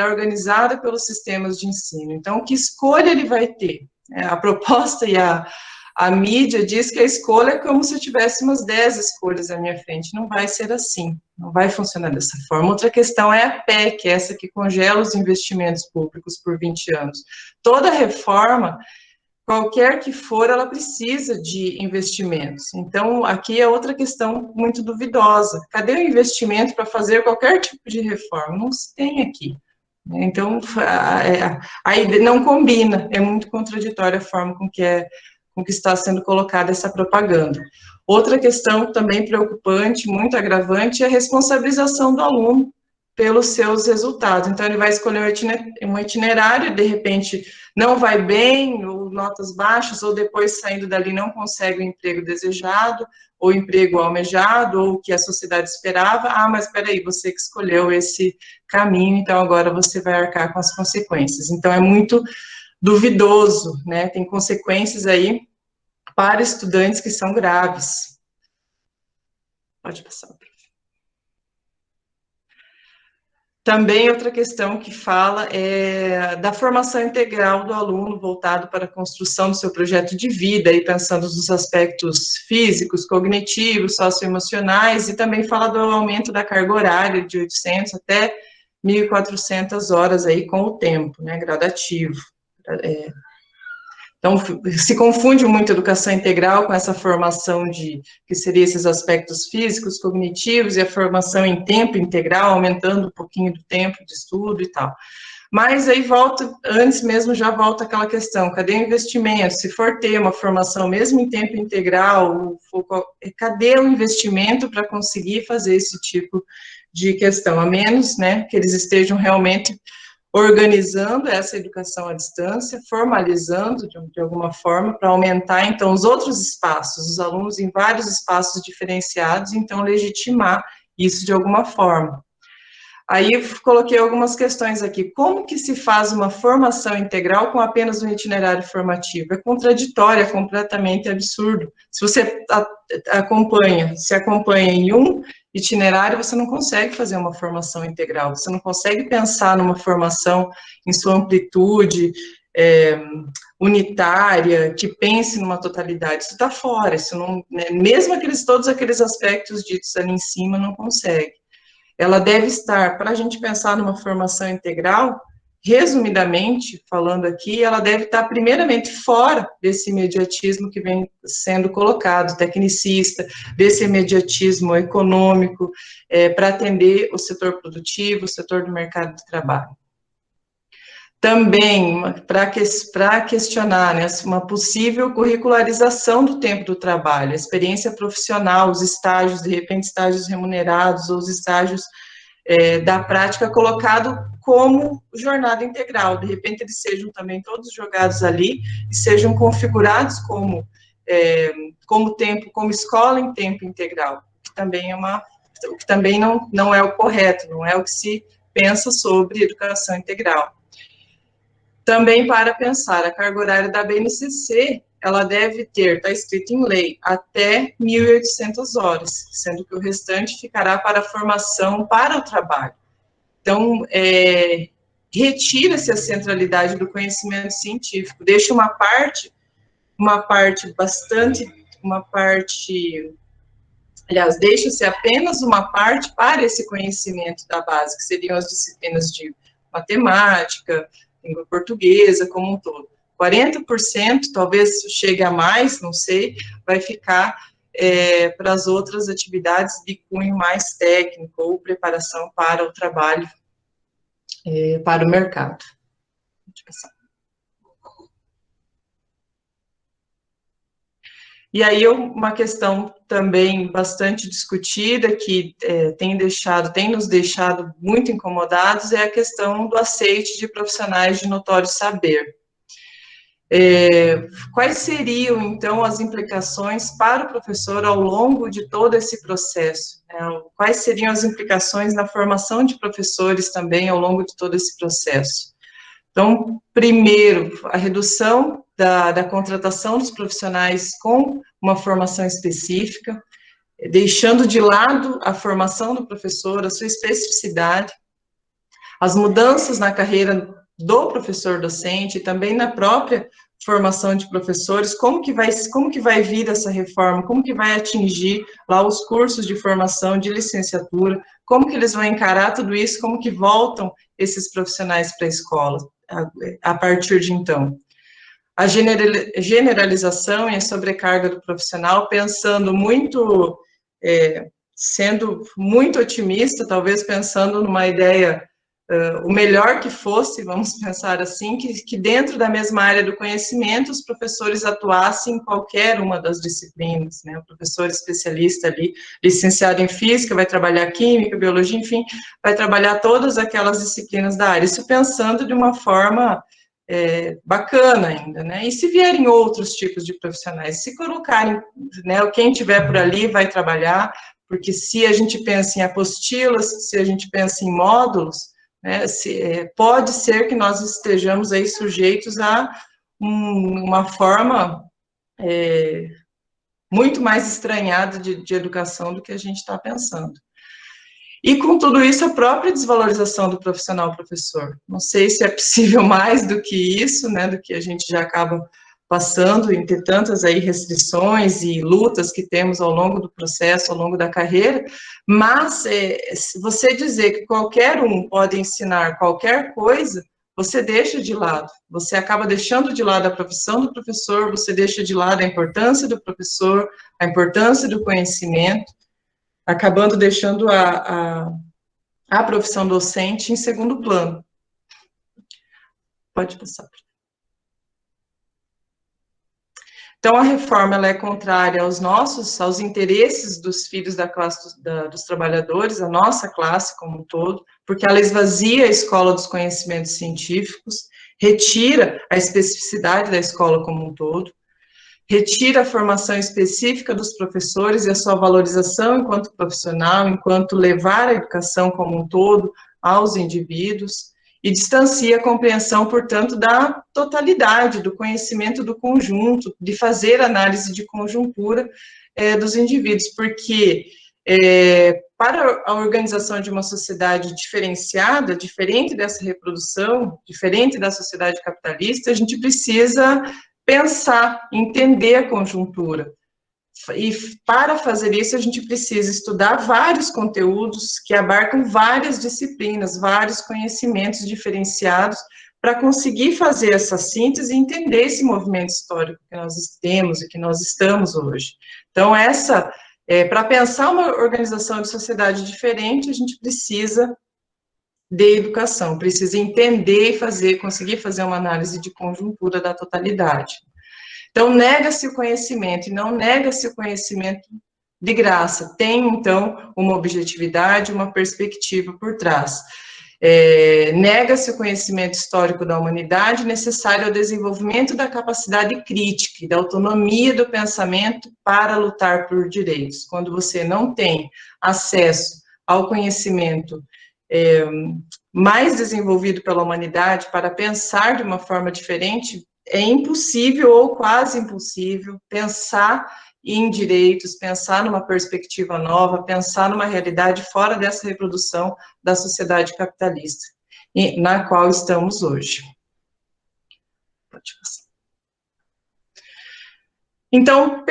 D: organizada pelos sistemas de ensino. Então, que escolha ele vai ter? A proposta e a mídia diz que a escolha é como se eu tivesse umas 10 escolhas à minha frente. Não vai ser assim, não vai funcionar dessa forma. Outra questão é a PEC, essa que congela os investimentos públicos por 20 anos. Toda reforma, qualquer que for, ela precisa de investimentos. Então, aqui é outra questão muito duvidosa. Cadê o investimento para fazer qualquer tipo de reforma? Não se tem aqui. Então, aí não combina, é muito contraditória a forma com que está sendo colocada essa propaganda. Outra questão também preocupante, muito agravante, é a responsabilização do aluno pelos seus resultados. Então, ele vai escolher um itinerário, de repente não vai bem, ou notas baixas, ou depois saindo dali não consegue o emprego desejado, ou emprego almejado, ou o que a sociedade esperava. Ah, mas espera aí, você que escolheu esse caminho, então agora você vai arcar com as consequências. Então, é muito duvidoso, né? Tem consequências aí para estudantes que são graves. Pode passar. Também outra questão que fala é da formação integral do aluno voltado para a construção do seu projeto de vida, e pensando nos aspectos físicos, cognitivos, socioemocionais, e também fala do aumento da carga horária de 800 até 1.400 horas aí com o tempo, né, gradativo. Então, se confunde muito a educação integral com essa formação que seria esses aspectos físicos, cognitivos, e a formação em tempo integral, aumentando um pouquinho do tempo de estudo e tal. Mas aí antes mesmo já volta aquela questão, cadê o investimento? Se for ter uma formação mesmo em tempo integral, cadê o investimento para conseguir fazer esse tipo de questão? A menos, né, que eles estejam realmente organizando essa educação à distância, formalizando de alguma forma, para aumentar, então, os outros espaços, os alunos em vários espaços diferenciados, então, legitimar isso de alguma forma. Aí coloquei algumas questões aqui. Como que se faz uma formação integral com apenas um itinerário formativo? É contraditório, é completamente absurdo. Se você se acompanha em um itinerário, você não consegue fazer uma formação integral, você não consegue pensar numa formação em sua amplitude, unitária, que pense numa totalidade. Isso está fora, isso não, né, mesmo todos aqueles aspectos ditos ali em cima, não consegue. Ela deve estar, para a gente pensar numa formação integral, resumidamente, falando aqui, ela deve estar primeiramente fora desse imediatismo que vem sendo colocado, tecnicista, desse imediatismo econômico, para atender o setor produtivo, o setor do mercado de trabalho. Também, para questionar, né, uma possível curricularização do tempo do trabalho, a experiência profissional, os estágios, de repente estágios remunerados, ou os estágios da prática colocado como jornada integral, de repente eles sejam também todos jogados ali e sejam configurados como tempo, como escola em tempo integral, que também o que também não é o correto, não é o que se pensa sobre educação integral. Também para pensar, a carga horária da BNCC, ela deve ter, está escrito em lei, até 1.800 horas, sendo que o restante ficará para a formação para o trabalho. Então, retira-se a centralidade do conhecimento científico, deixa deixa-se apenas uma parte para esse conhecimento da base, que seriam as disciplinas de matemática, língua portuguesa, como um todo. 40%, talvez chegue a mais, não sei, vai ficar para as outras atividades de cunho mais técnico, ou preparação para o trabalho, para o mercado. E aí, uma questão também bastante discutida, que tem nos deixado muito incomodados, é a questão do aceite de profissionais de notório saber. Quais seriam, então, as implicações para o professor ao longo de todo esse processo? Quais seriam as implicações na formação de professores também ao longo de todo esse processo? Então, primeiro, a redução da contratação dos profissionais com uma formação específica, deixando de lado a formação do professor, a sua especificidade, as mudanças na carreira do professor docente, e também na própria formação de professores, como que vai vir essa reforma, como que vai atingir lá os cursos de formação de licenciatura, como que eles vão encarar tudo isso, como que voltam esses profissionais para a escola a partir de então. A generalização e a sobrecarga do profissional, pensando muito, sendo muito otimista, talvez pensando numa ideia, o melhor que fosse, vamos pensar assim, que dentro da mesma área do conhecimento, os professores atuassem em qualquer uma das disciplinas, né? O professor especialista ali, licenciado em física, vai trabalhar química, biologia, enfim, vai trabalhar todas aquelas disciplinas da área, isso pensando de uma forma bacana ainda, né? E se vierem outros tipos de profissionais, se colocarem, né, quem tiver por ali vai trabalhar, porque se a gente pensa em apostilas, se a gente pensa em módulos, né, pode ser que nós estejamos aí sujeitos a uma forma muito mais estranhada de educação do que a gente está pensando. E com tudo isso, a própria desvalorização do profissional professor. Não sei se é possível mais do que isso, né, do que a gente já acaba passando, entre tantas aí restrições e lutas que temos ao longo do processo, ao longo da carreira, mas você dizer que qualquer um pode ensinar qualquer coisa, você deixa de lado, você acaba deixando de lado a profissão do professor, você deixa de lado a importância do professor, a importância do conhecimento, acabando deixando a profissão docente em segundo plano. Pode passar. Então, a reforma ela é contrária aos interesses dos filhos da classe dos trabalhadores, a nossa classe como um todo, porque ela esvazia a escola dos conhecimentos científicos, retira a especificidade da escola como um todo, retira a formação específica dos professores e a sua valorização enquanto profissional, enquanto levar a educação como um todo aos indivíduos, e distancia a compreensão, portanto, da totalidade, do conhecimento do conjunto, de fazer análise de conjuntura dos indivíduos, porque para a organização de uma sociedade diferenciada, diferente dessa reprodução, diferente da sociedade capitalista, a gente precisa pensar, entender a conjuntura. E para fazer isso, a gente precisa estudar vários conteúdos que abarcam várias disciplinas, vários conhecimentos diferenciados, para conseguir fazer essa síntese e entender esse movimento histórico que nós temos e que nós estamos hoje. Então, para pensar uma organização de sociedade diferente, a gente precisa de educação, precisa entender e conseguir fazer uma análise de conjuntura da totalidade. Então, nega-se o conhecimento, e não nega-se o conhecimento de graça. Tem, então, uma objetividade, uma perspectiva por trás. Nega-se o conhecimento histórico da humanidade necessário ao desenvolvimento da capacidade crítica e da autonomia do pensamento para lutar por direitos. Quando você não tem acesso ao conhecimento mais desenvolvido pela humanidade para pensar de uma forma diferente, é impossível ou quase impossível pensar em direitos, pensar numa perspectiva nova, pensar numa realidade fora dessa reprodução da sociedade capitalista, na qual estamos hoje. Pode passar. Então,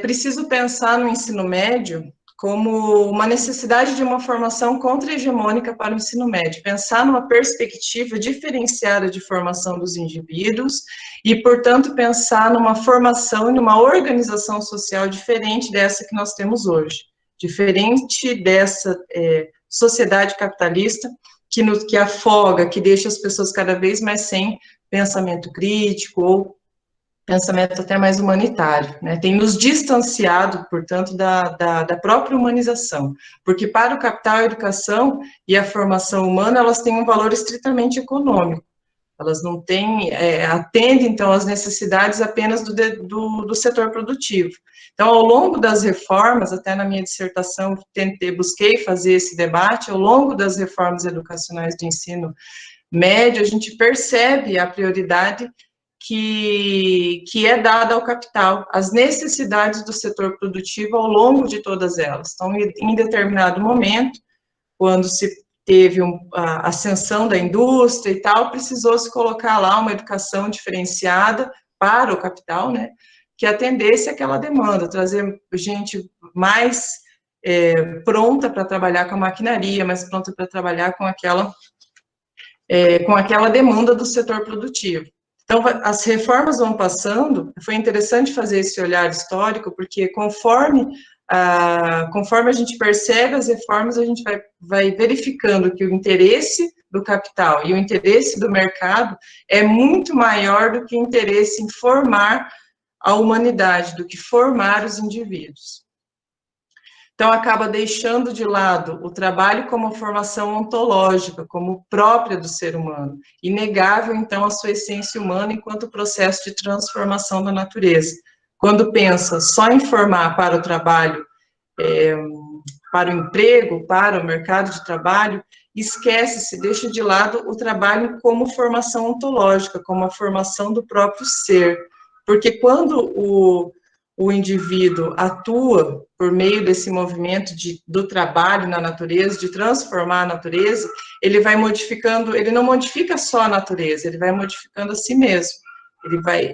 D: preciso pensar no ensino médio como uma necessidade de uma formação contra-hegemônica para o ensino médio, pensar numa perspectiva diferenciada de formação dos indivíduos e, portanto, pensar numa formação e numa organização social diferente dessa que nós temos hoje, diferente dessa sociedade capitalista que afoga, que deixa as pessoas cada vez mais sem pensamento crítico ou pensamento até mais humanitário, né? Tem nos distanciado, portanto, da própria humanização, porque para o capital, a educação e a formação humana, elas têm um valor estritamente econômico, elas não têm, atendem, então, às necessidades apenas do setor produtivo. Então, ao longo das reformas, até na minha dissertação, busquei fazer esse debate, ao longo das reformas educacionais de ensino médio, a gente percebe a prioridade que é dada ao capital, as necessidades do setor produtivo ao longo de todas elas. Então, em determinado momento, quando se teve a ascensão da indústria e tal, precisou se colocar lá uma educação diferenciada para o capital, né, que atendesse aquela demanda, trazer gente mais pronta para trabalhar com a maquinaria, mais pronta para trabalhar com aquela demanda do setor produtivo. Então, as reformas vão passando, foi interessante fazer esse olhar histórico, porque conforme a gente percebe as reformas, a gente vai verificando que o interesse do capital e o interesse do mercado é muito maior do que o interesse em formar a humanidade, do que formar os indivíduos. Então, acaba deixando de lado o trabalho como formação ontológica, como própria do ser humano, inegável, então, a sua essência humana enquanto processo de transformação da natureza. Quando pensa só em formar para o trabalho, para o emprego, para o mercado de trabalho, esquece-se, deixa de lado o trabalho como formação ontológica, como a formação do próprio ser. Porque quando o indivíduo atua por meio desse movimento do trabalho na natureza, de transformar a natureza, ele vai modificando, ele não modifica só a natureza, ele vai modificando a si mesmo.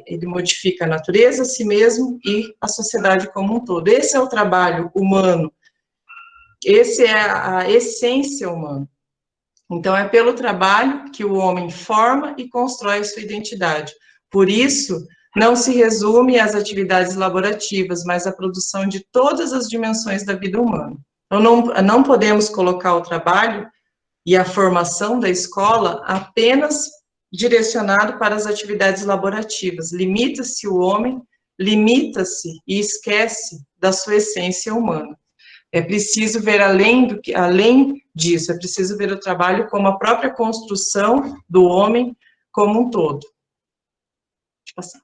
D: Ele modifica a natureza, a si mesmo e a sociedade como um todo. Esse é o trabalho humano, esse é a essência humana. Então, é pelo trabalho que o homem forma e constrói a sua identidade. Por isso, não se resume às atividades laborativas, mas à produção de todas as dimensões da vida humana. Então, não podemos colocar o trabalho e a formação da escola apenas direcionado para as atividades laborativas. Limita-se o homem, limita-se e esquece da sua essência humana. É preciso ver além disso, é preciso ver o trabalho como a própria construção do homem como um todo. Deixa eu passar.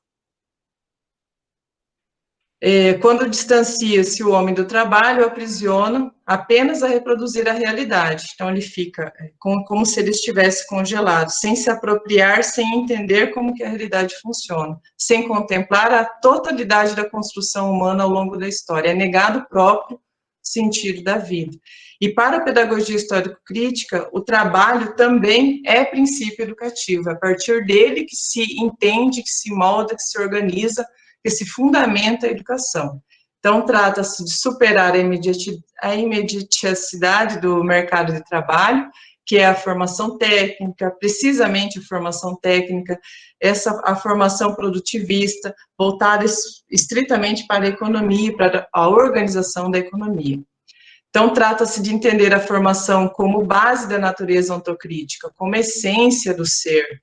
D: Quando distancia-se o homem do trabalho, o aprisiona apenas a reproduzir a realidade. Então, ele fica como se ele estivesse congelado, sem se apropriar, sem entender como que a realidade funciona, sem contemplar a totalidade da construção humana ao longo da história. É negado o próprio sentido da vida. E para a pedagogia histórico-crítica, o trabalho também é princípio educativo. É a partir dele que se entende, que se molda, que se organiza, que se fundamenta a educação. Então, trata-se de superar a imediaticidade do mercado de trabalho, que é a formação técnica, precisamente a formação técnica, a formação produtivista, voltada estritamente para a economia, para a organização da economia. Então, trata-se de entender a formação como base da natureza ontocrítica, como essência do ser,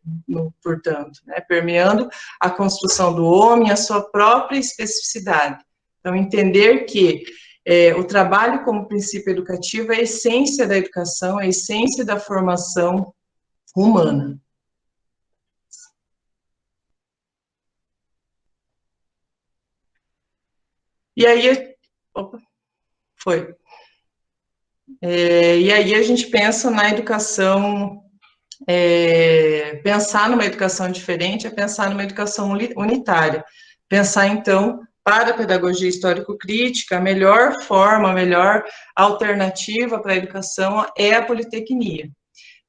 D: portanto, né, permeando a construção do homem, a sua própria especificidade. Então, entender que o trabalho como princípio educativo é a essência da educação, é a essência da formação humana. E aí, e aí a gente pensa na educação, pensar numa educação diferente é pensar numa educação unitária. Pensar, então, para a pedagogia histórico-crítica, a melhor forma, a melhor alternativa para a educação é a politecnia.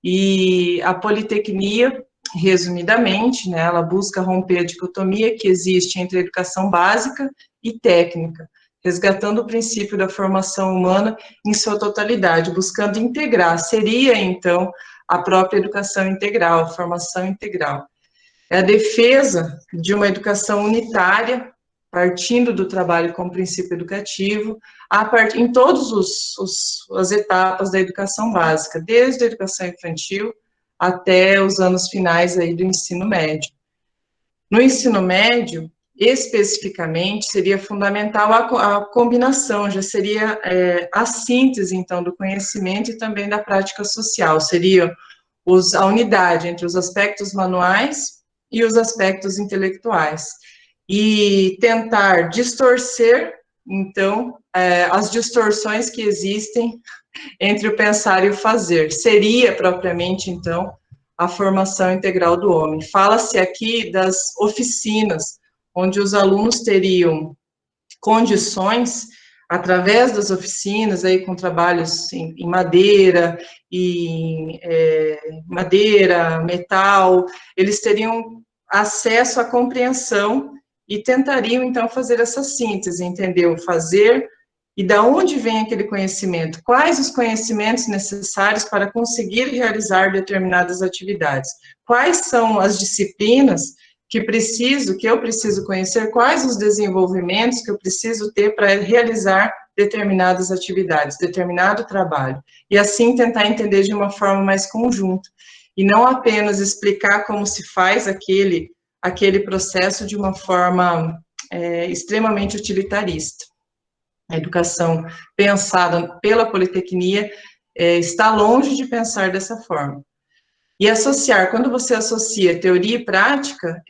D: E a politecnia, resumidamente, né, ela busca romper a dicotomia que existe entre a educação básica e técnica, resgatando o princípio da formação humana em sua totalidade, buscando integrar, seria, então, a própria educação integral, formação integral. É a defesa de uma educação unitária, partindo do trabalho com o princípio educativo, em todas as etapas da educação básica, desde a educação infantil até os anos finais aí do ensino médio. No ensino médio, especificamente, seria fundamental a combinação, já seria a síntese, então, do conhecimento e também da prática social, seria a unidade entre os aspectos manuais e os aspectos intelectuais, e tentar distorcer, então, as distorções que existem entre o pensar e o fazer, seria propriamente, então, a formação integral do homem. Fala-se aqui das oficinas, onde os alunos teriam condições, através das oficinas, aí com trabalhos em madeira, metal, eles teriam acesso à compreensão e tentariam, então, fazer essa síntese, entender o fazer e da onde vem aquele conhecimento, quais os conhecimentos necessários para conseguir realizar determinadas atividades, quais são as disciplinas que eu preciso conhecer, quais os desenvolvimentos que eu preciso ter para realizar determinadas atividades, determinado trabalho, e assim tentar entender de uma forma mais conjunta, e não apenas explicar como se faz aquele processo de uma forma extremamente utilitarista. A educação pensada pela Politecnia está longe de pensar dessa forma. E quando você associa teoria e prática,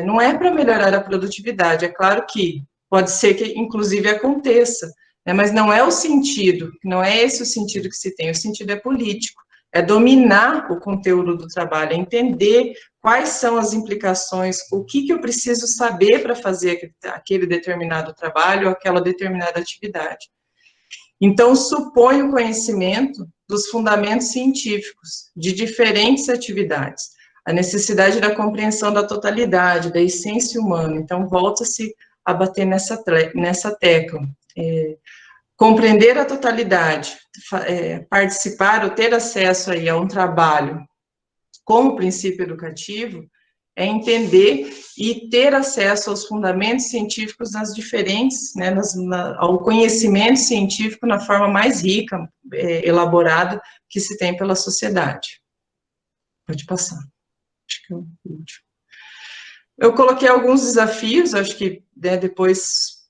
D: não é para melhorar a produtividade, é claro que pode ser que, inclusive, aconteça, né, mas não é o sentido, não é esse o sentido que se tem, o sentido é político, é dominar o conteúdo do trabalho, é entender quais são as implicações, o que eu preciso saber para fazer aquele determinado trabalho, aquela determinada atividade. Então, supõe o conhecimento dos fundamentos científicos de diferentes atividades, a necessidade da compreensão da totalidade, da essência humana. Então, volta-se a bater nessa tecla. Compreender a totalidade, participar ou ter acesso aí a um trabalho como princípio educativo, é entender e ter acesso aos fundamentos científicos nas diferentes, né, ao conhecimento científico na forma mais rica, elaborada, que se tem pela sociedade. Pode passar. Acho que é o último. Eu coloquei alguns desafios, acho que depois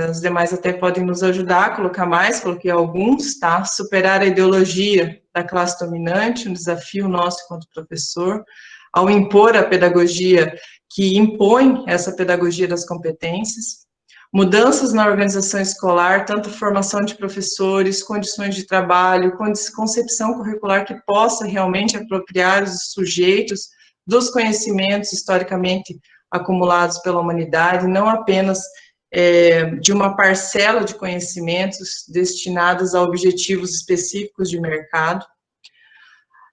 D: os demais até podem nos ajudar a colocar mais, coloquei alguns, tá? Superar a ideologia da classe dominante, um desafio nosso enquanto professor, ao impor a pedagogia que impõe essa pedagogia das competências, Mudanças na organização escolar, tanto formação de professores, condições de trabalho, concepção curricular que possa realmente apropriar os sujeitos dos conhecimentos historicamente acumulados pela humanidade, não apenas de uma parcela de conhecimentos destinados a objetivos específicos de mercado.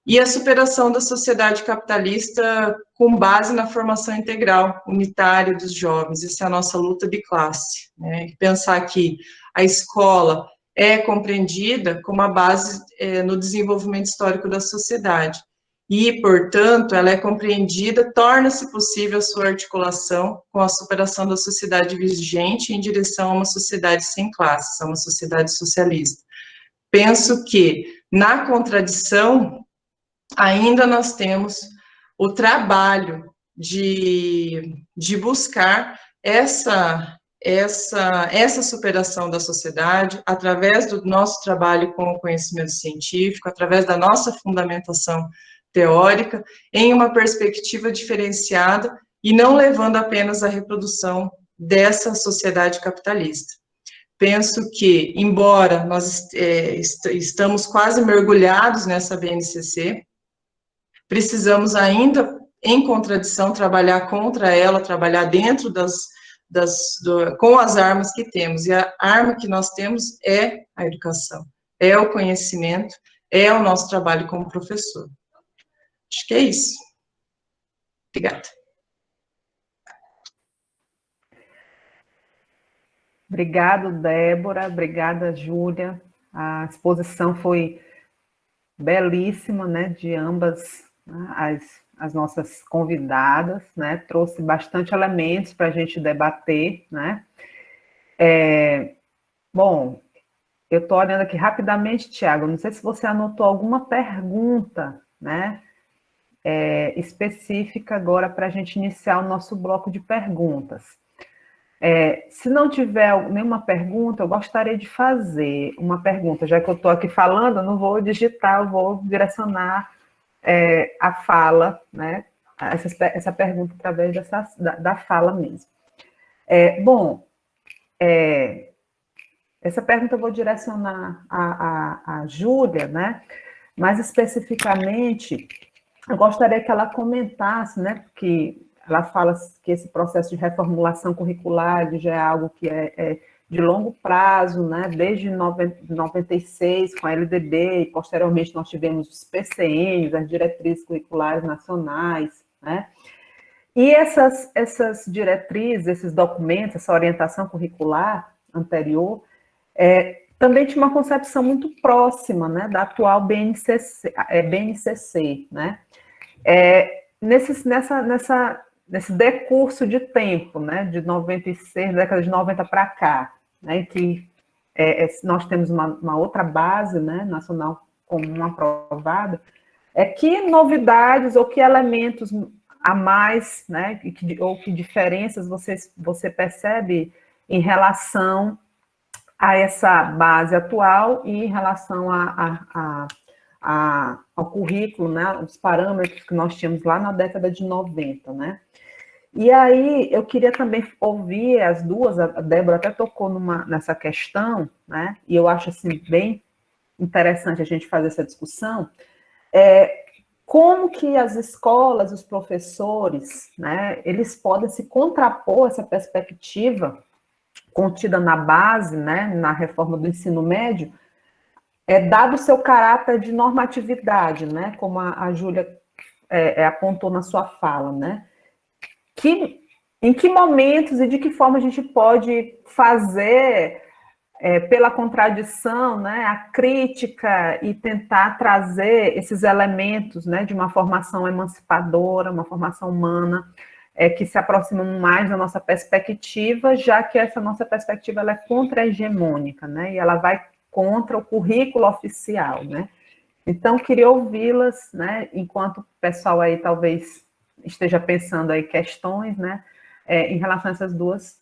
D: E a superação da sociedade capitalista com base na formação integral, unitária dos jovens. Essa é a nossa luta de classe, né? Pensar que a escola é compreendida como a base no desenvolvimento histórico da sociedade. E, portanto, ela é compreendida, torna-se possível a sua articulação com a superação da sociedade vigente em direção a uma sociedade sem classes, a uma sociedade socialista. Penso que, na contradição, ainda nós temos o trabalho de buscar essa superação da sociedade através do nosso trabalho com o conhecimento científico, através da nossa fundamentação teórica, em uma perspectiva diferenciada e não levando apenas à reprodução dessa sociedade capitalista. Penso que, embora nós estamos quase mergulhados nessa BNCC, precisamos ainda, em contradição, trabalhar contra ela, trabalhar dentro com as armas que temos. E a arma que nós temos é a educação, é o conhecimento, é o nosso trabalho como professor. Acho que é isso. Obrigada.
A: Obrigado, Débora. Obrigada, Júlia. A exposição foi belíssima, né, de ambas, né, as nossas convidadas, né, trouxe bastante elementos para a gente debater, né. Bom, eu estou olhando aqui rapidamente, Tiago, não sei se você anotou alguma pergunta, né, específica agora para a gente iniciar o nosso bloco de perguntas. Se não tiver nenhuma pergunta, eu gostaria de fazer uma pergunta, já que eu estou aqui falando, eu não vou digitar, eu vou direcionar a fala, né, essa pergunta através da fala mesmo. Essa pergunta eu vou direcionar a Júlia, né, mais especificamente, eu gostaria que ela comentasse, né, porque ela fala que esse processo de reformulação curricular já é algo que é de longo prazo, né? Desde 96, com a LDB, e posteriormente nós tivemos os PCNs, as diretrizes curriculares nacionais, né? E essas diretrizes, esses documentos, essa orientação curricular anterior, também tinha uma concepção muito próxima, né, da atual BNCC, né? Nesse decurso de tempo, né, de 96, década de 90 para cá, né, que nós temos uma outra base, né, nacional comum aprovada, que novidades ou que elementos a mais, né, ou que diferenças você percebe em relação a essa base atual e em relação ao currículo, né, os parâmetros que nós tínhamos lá na década de 90, né? E aí, eu queria também ouvir as duas, a Débora até tocou nessa questão, né, e eu acho, assim, bem interessante a gente fazer essa discussão, como que as escolas, os professores, né, eles podem se contrapor a essa perspectiva contida na base, né, na reforma do ensino médio, dado o seu caráter de normatividade, né, como a Júlia apontou na sua fala, né, em que momentos e de que forma a gente pode fazer, pela contradição, né, a crítica e tentar trazer esses elementos, né, de uma formação emancipadora, uma formação humana, que se aproximam mais da nossa perspectiva, já que essa nossa perspectiva ela é contra-hegemônica, né, e ela vai contra o currículo oficial, né. Então, queria ouvi-las, né, enquanto o pessoal aí talvez esteja pensando aí questões, né, em relação a essas duas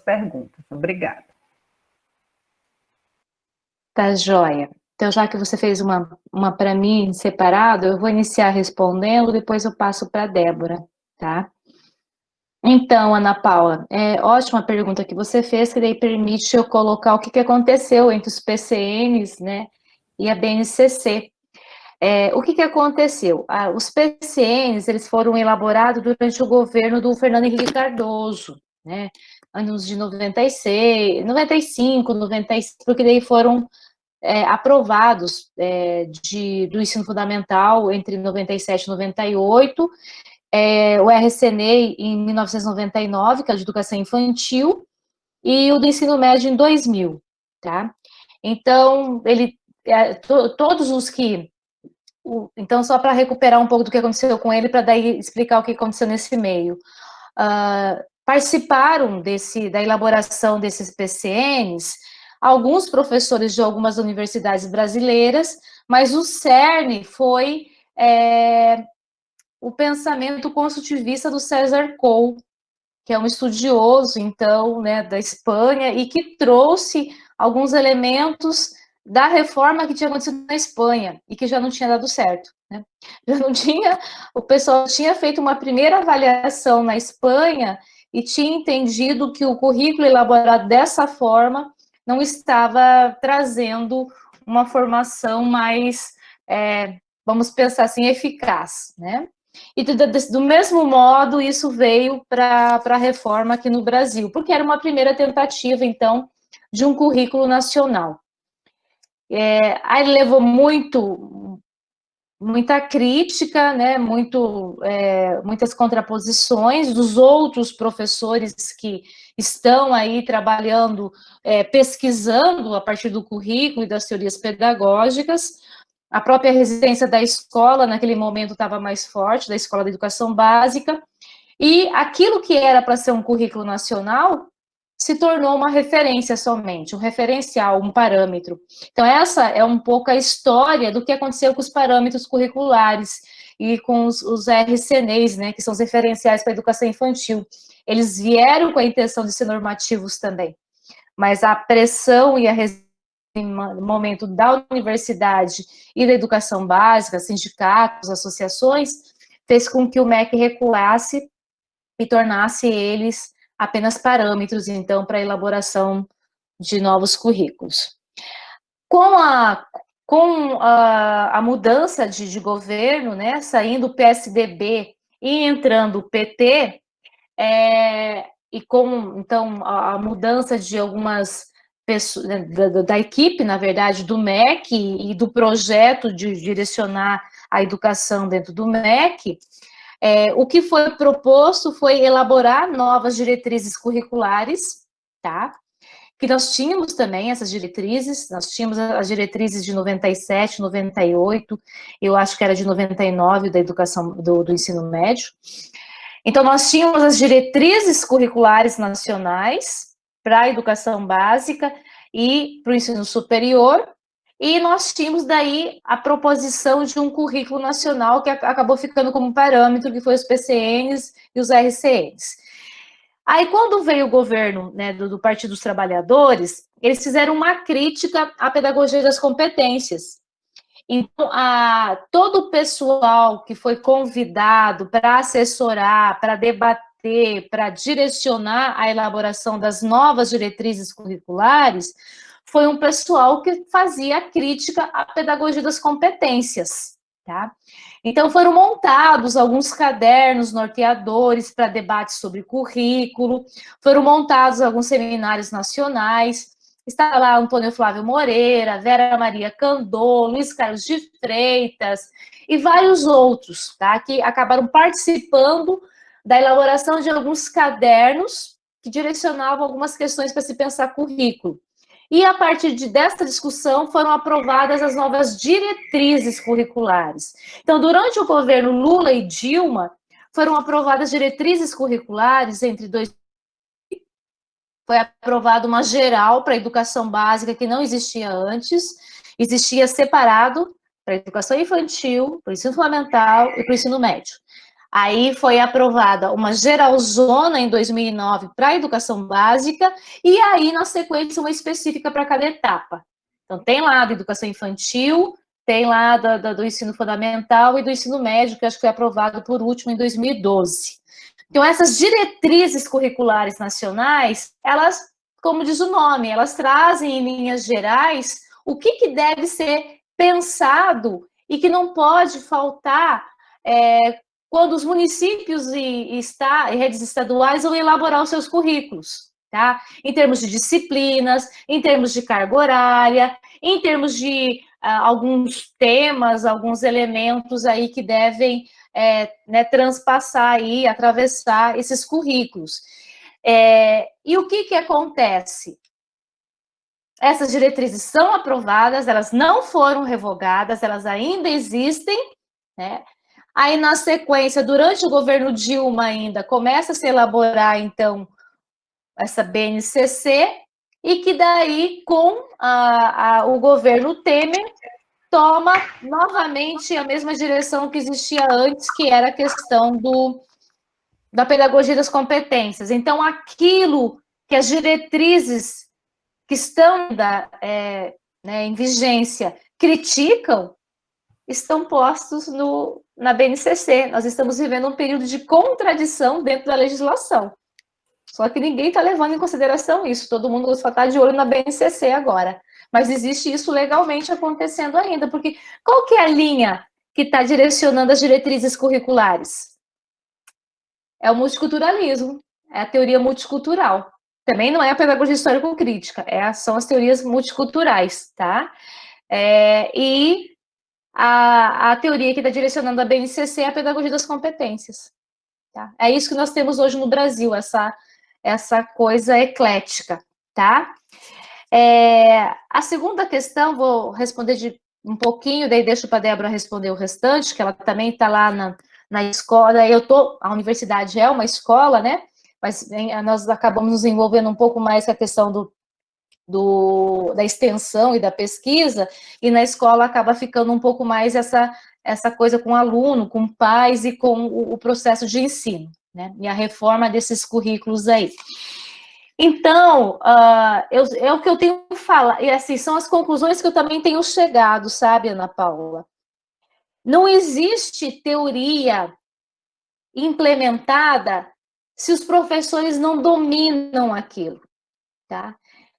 A: perguntas. Obrigada.
B: Tá, joia. Então, já que você fez uma para mim separado, eu vou iniciar respondendo, depois eu passo para a Débora, tá? Então, Ana Paula, ótima pergunta que você fez, que daí permite eu colocar o que aconteceu entre os PCNs, né, e a BNCC. O que aconteceu? Os PCNs, eles foram elaborados durante o governo do Fernando Henrique Cardoso, né, anos de 96, 95, 96, porque daí foram aprovados do ensino fundamental entre 97 e 98, o RCNEI em 1999, que é o de educação infantil, e o do ensino médio em 2000, tá? Então, todos os que... Então, só para recuperar um pouco do que aconteceu com ele, para daí explicar o que aconteceu nesse meio. Participaram da elaboração desses PCNs alguns professores de algumas universidades brasileiras, mas o cerne foi o pensamento construtivista do César Coll, que é um estudioso, então, né, da Espanha, e que trouxe alguns elementos da reforma que tinha acontecido na Espanha, e que já não tinha dado certo, né? Já não tinha, o pessoal tinha feito uma primeira avaliação na Espanha e tinha entendido que o currículo elaborado dessa forma não estava trazendo uma formação mais, vamos pensar assim, eficaz, né? E do mesmo modo, isso veio para a reforma aqui no Brasil, porque era uma primeira tentativa, então, de um currículo nacional. Aí levou muita crítica, né, muitas contraposições dos outros professores que estão aí trabalhando, pesquisando a partir do currículo e das teorias pedagógicas. A própria resistência da escola, naquele momento, estava mais forte, da Escola de Educação Básica, e aquilo que era para ser um currículo nacional se tornou uma referência somente, um referencial, um parâmetro. Então, essa é um pouco a história do que aconteceu com os parâmetros curriculares e com os RCNEs, né, que são os referenciais para a educação infantil. Eles vieram com a intenção de ser normativos também, mas a pressão e a resistência no momento da universidade e da educação básica, sindicatos, associações, fez com que o MEC recuasse e tornasse eles apenas parâmetros, então, para a elaboração de novos currículos. Com a mudança de governo, né, saindo o PSDB e entrando o PT, e com, então, a mudança de algumas pessoas, da equipe, na verdade, do MEC e do projeto de direcionar a educação dentro do MEC, o que foi proposto foi elaborar novas diretrizes curriculares, tá? Que nós tínhamos também essas diretrizes, nós tínhamos as diretrizes de 97, 98, eu acho que era de 99, da educação, do ensino médio. Então, nós tínhamos as diretrizes curriculares nacionais para a educação básica e para o ensino superior, e nós tínhamos daí a proposição de um currículo nacional que acabou ficando como parâmetro, que foi os PCNs e os RCNs. Aí, quando veio o governo, né, do Partido dos Trabalhadores, eles fizeram uma crítica à pedagogia das competências. Então, todo o pessoal que foi convidado para assessorar, para debater, para direcionar a elaboração das novas diretrizes curriculares, foi um pessoal que fazia crítica à pedagogia das competências, tá? Então, foram montados alguns cadernos norteadores para debates sobre currículo, foram montados alguns seminários nacionais. Estava lá Antônio Flávio Moreira, Vera Maria Candô, Luiz Carlos de Freitas e vários outros, tá? Que acabaram participando da elaboração de alguns cadernos que direcionavam algumas questões para se pensar currículo. E a partir dessa discussão foram aprovadas as novas diretrizes curriculares. Então, durante o governo Lula e Dilma, foram aprovadas diretrizes curriculares entre foi aprovada uma geral para a educação básica que não existia antes, existia separado para a educação infantil, para o ensino fundamental e para o ensino médio. Aí foi aprovada uma geralzona em 2009 para a educação básica, e aí, na sequência, uma específica para cada etapa. Então, tem lá da educação infantil, tem lá do ensino fundamental e do ensino médio, que acho que foi aprovado por último em 2012. Então, essas diretrizes curriculares nacionais, elas, como diz o nome, elas trazem em linhas gerais o que deve ser pensado e que não pode faltar quando os municípios e redes estaduais vão elaborar os seus currículos, tá? Em termos de disciplinas, em termos de carga horária, em termos de alguns temas, alguns elementos aí que devem transpassar aí, atravessar esses currículos. E o que acontece? Essas diretrizes são aprovadas, elas não foram revogadas, elas ainda existem, né? Aí, na sequência, durante o governo Dilma ainda, começa a se elaborar, então, essa BNCC, e que daí, com o governo Temer, toma novamente a mesma direção que existia antes, que era a questão da pedagogia das competências. Então, aquilo que as diretrizes que estão em vigência criticam, estão postos na BNCC. Nós estamos vivendo um período de contradição dentro da legislação. Só que ninguém está levando em consideração isso. Todo mundo só está de olho na BNCC agora. Mas existe isso legalmente acontecendo ainda. Porque qual que é a linha que está direcionando as diretrizes curriculares? É o multiculturalismo. É a teoria multicultural. Também não é a pedagogia histórico-crítica. São as teorias multiculturais, tá? E a teoria que está direcionando a BNCC é a pedagogia das competências. Tá? É isso que nós temos hoje no Brasil, essa coisa eclética, tá? A segunda questão, vou responder um pouquinho, daí deixo para a Débora responder o restante, que ela também está lá na escola. A universidade é uma escola, né? Mas nós acabamos nos envolvendo um pouco mais com a questão da extensão e da pesquisa, e na escola acaba ficando um pouco mais essa coisa com o aluno, com pais e com o processo de ensino, né? E a reforma desses currículos aí. Então, é o que eu tenho que falar, e assim, são as conclusões que eu também tenho chegado, sabe, Ana Paula? Não existe teoria implementada se os professores não dominam aquilo, tá?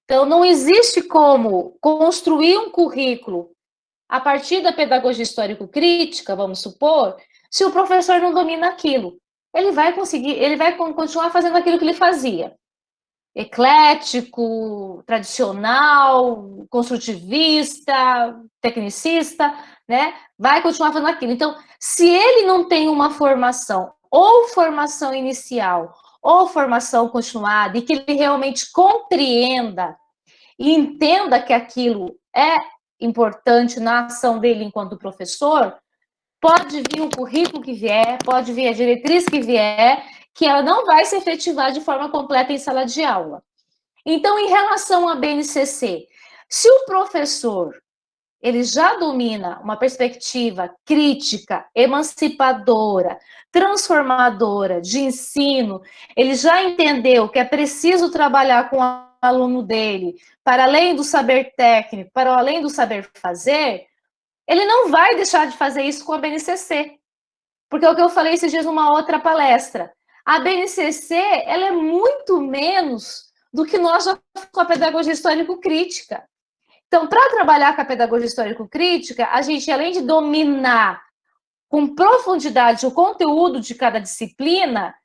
B: Então, não existe como construir um currículo a partir da pedagogia histórico-crítica, vamos supor, se o professor não domina aquilo. Ele vai continuar fazendo aquilo que ele fazia. Eclético, tradicional, construtivista, tecnicista, né? Vai continuar fazendo aquilo. Então, se ele não tem uma formação, ou formação inicial, ou formação continuada, e que ele realmente compreenda e entenda que aquilo é importante na ação dele enquanto professor, pode vir o currículo que vier, pode vir a diretriz que vier, que ela não vai se efetivar de forma completa em sala de aula. Então, em relação à BNCC, se o professor ele já domina uma perspectiva crítica, emancipadora, transformadora de ensino, ele já entendeu que é preciso trabalhar com o aluno dele, para além do saber técnico, para além do saber fazer, ele não vai deixar de fazer isso com a BNCC. Porque é o que eu falei esses dias numa outra palestra. A BNCC, ela é muito menos do que nós já com a pedagogia histórico-crítica. Então, para trabalhar com a pedagogia histórico-crítica, a gente, além de dominar com profundidade o conteúdo de cada disciplina,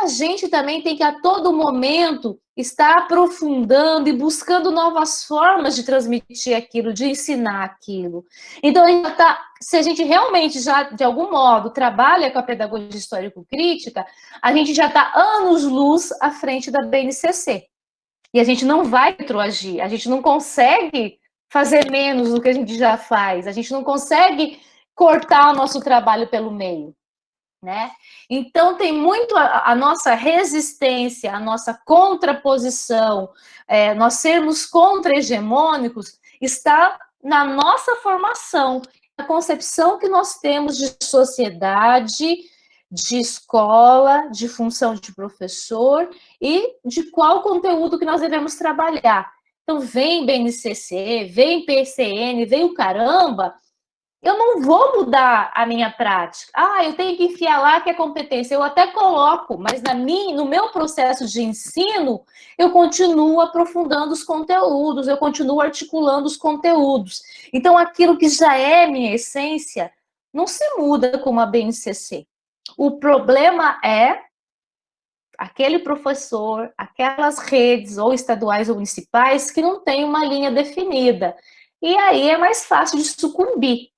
B: a gente também tem que, a todo momento, estar aprofundando e buscando novas formas de transmitir aquilo, de ensinar aquilo. Então, se a gente realmente já, de algum modo, trabalha com a pedagogia histórico-crítica, a gente já está anos-luz à frente da BNCC. E a gente não vai retroagir, a gente não consegue fazer menos do que a gente já faz, a gente não consegue cortar o nosso trabalho pelo meio, né? Então, tem muito a nossa resistência, a nossa contraposição, nós sermos contra-hegemônicos, está na nossa formação, na concepção que nós temos de sociedade, de escola, de função de professor e de qual conteúdo que nós devemos trabalhar. Então, vem BNCC, vem PCN, vem o caramba, eu não vou mudar a minha prática. Eu tenho que enfiar lá que é competência. Eu até coloco, mas no meu processo de ensino, eu continuo aprofundando os conteúdos, eu continuo articulando os conteúdos. Então, aquilo que já é minha essência, não se muda com uma BNCC. O problema é aquele professor, aquelas redes, ou estaduais ou municipais, que não tem uma linha definida. E aí é mais fácil de sucumbir.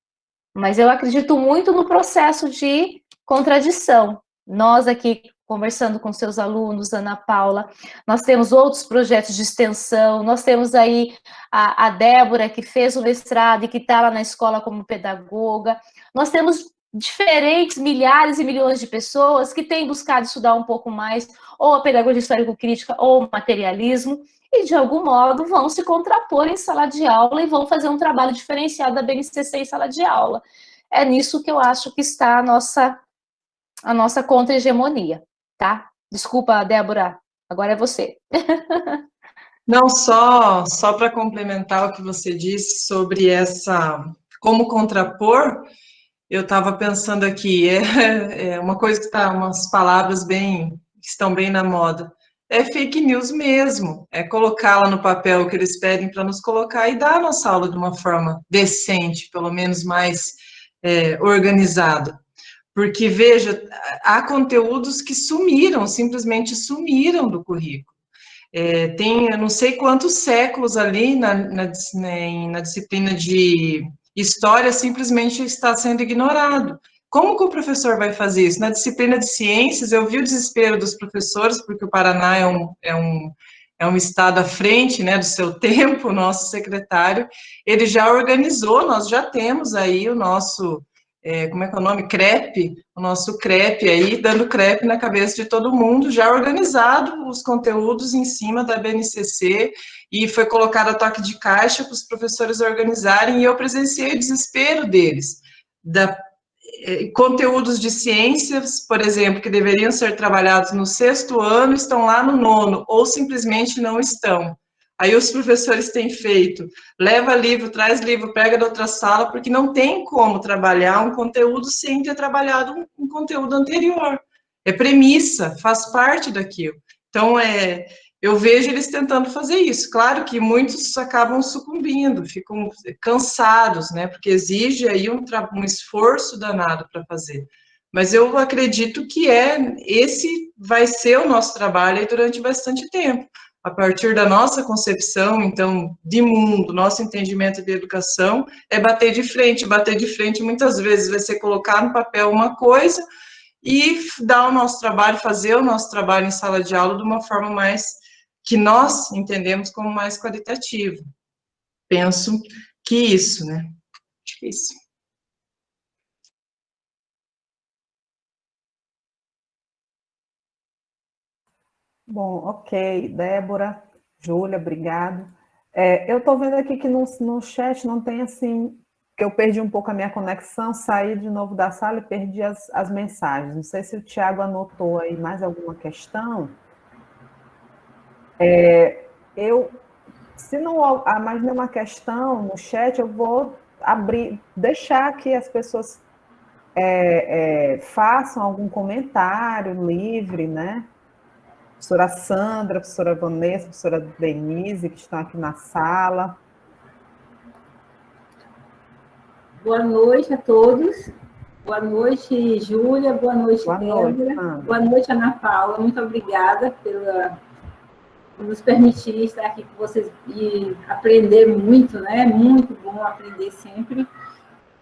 B: Mas eu acredito muito no processo de contradição. Nós aqui, conversando com seus alunos, Ana Paula, nós temos outros projetos de extensão, nós temos aí a Débora, que fez o mestrado e que está lá na escola como pedagoga, nós temos diferentes milhares e milhões de pessoas que têm buscado estudar um pouco mais, ou a pedagogia histórico-crítica, ou o materialismo, e, de algum modo, vão se contrapor em sala de aula e vão fazer um trabalho diferenciado da BNCC em sala de aula. É nisso que eu acho que está a nossa contra-hegemonia, tá? Desculpa, Débora, agora é você.
D: Não, só para complementar o que você disse sobre como contrapor, eu estava pensando aqui, é uma coisa que está, umas palavras que estão bem na moda. É fake news mesmo, é colocá-la no papel o que eles pedem para nos colocar e dar a nossa aula de uma forma decente, pelo menos mais organizada. Porque, veja, há conteúdos que simplesmente sumiram do currículo. Tem, eu não sei quantos séculos ali na disciplina de história simplesmente está sendo ignorado. Como que o professor vai fazer isso? Na disciplina de ciências, eu vi o desespero dos professores, porque o Paraná é um estado à frente, né, do seu tempo, o nosso secretário, ele já organizou, nós já temos aí o nosso, como é que é o nome? CREP, o nosso CREP aí, dando CREP na cabeça de todo mundo, já organizado os conteúdos em cima da BNCC, e foi colocado a toque de caixa para os professores organizarem, e eu presenciei o desespero deles, conteúdos de ciências, por exemplo, que deveriam ser trabalhados no 6º ano, estão lá no 9º, ou simplesmente não estão. Aí os professores têm feito, leva livro, traz livro, pega da outra sala, porque não tem como trabalhar um conteúdo sem ter trabalhado um conteúdo anterior. É premissa, faz parte daquilo. Então, eu vejo eles tentando fazer isso. Claro que muitos acabam sucumbindo, ficam cansados, né? Porque exige aí um esforço danado para fazer. Mas eu acredito que esse vai ser o nosso trabalho aí durante bastante tempo. A partir da nossa concepção, então, de mundo, nosso entendimento de educação, é bater de frente. Bater de frente, muitas vezes, vai ser colocar no papel uma coisa e dar o nosso trabalho, fazer o nosso trabalho em sala de aula de uma forma mais que nós entendemos como mais qualitativo. Penso que isso, né? Acho que é isso.
A: Bom, ok, Débora, Júlia, obrigado. Eu estou vendo aqui que no chat não tem assim, que eu perdi um pouco a minha conexão, saí de novo da sala e perdi as mensagens. Não sei se o Tiago anotou aí mais alguma questão. Se não há mais nenhuma questão no chat, eu vou deixar que as pessoas façam algum comentário livre, né? Professora Sandra, professora Vanessa, professora Denise, que estão aqui na sala.
C: Boa noite a todos. Boa noite, Júlia. Boa noite, Débora. Boa noite, Ana Paula. Muito obrigada por nos permitir estar aqui com vocês e aprender muito, né? Muito bom aprender sempre.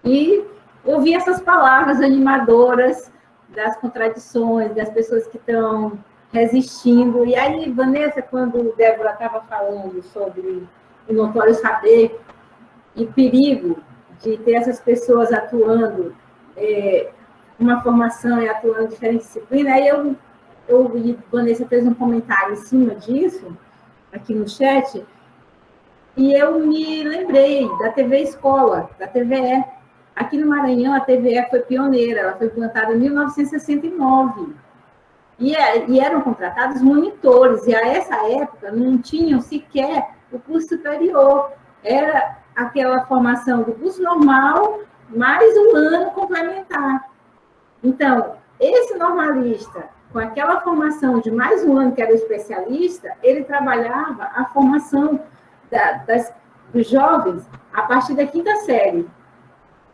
C: E ouvir essas palavras animadoras das contradições, das pessoas que estão resistindo. E aí, Vanessa, quando Débora estava falando sobre o notório saber e perigo de ter essas pessoas atuando uma formação e atuando em diferentes disciplinas, aí Vanessa fez um comentário em cima disso, aqui no chat, e eu me lembrei da TV Escola, da TVE. Aqui no Maranhão, a TVE foi pioneira, ela foi implantada em 1969. E eram contratados monitores, e a essa época não tinham sequer o curso superior. Era aquela formação do curso normal, mais um ano complementar. Então, esse normalista, com aquela formação de mais um ano, que era o especialista, ele trabalhava a formação dos jovens a partir da 5ª série,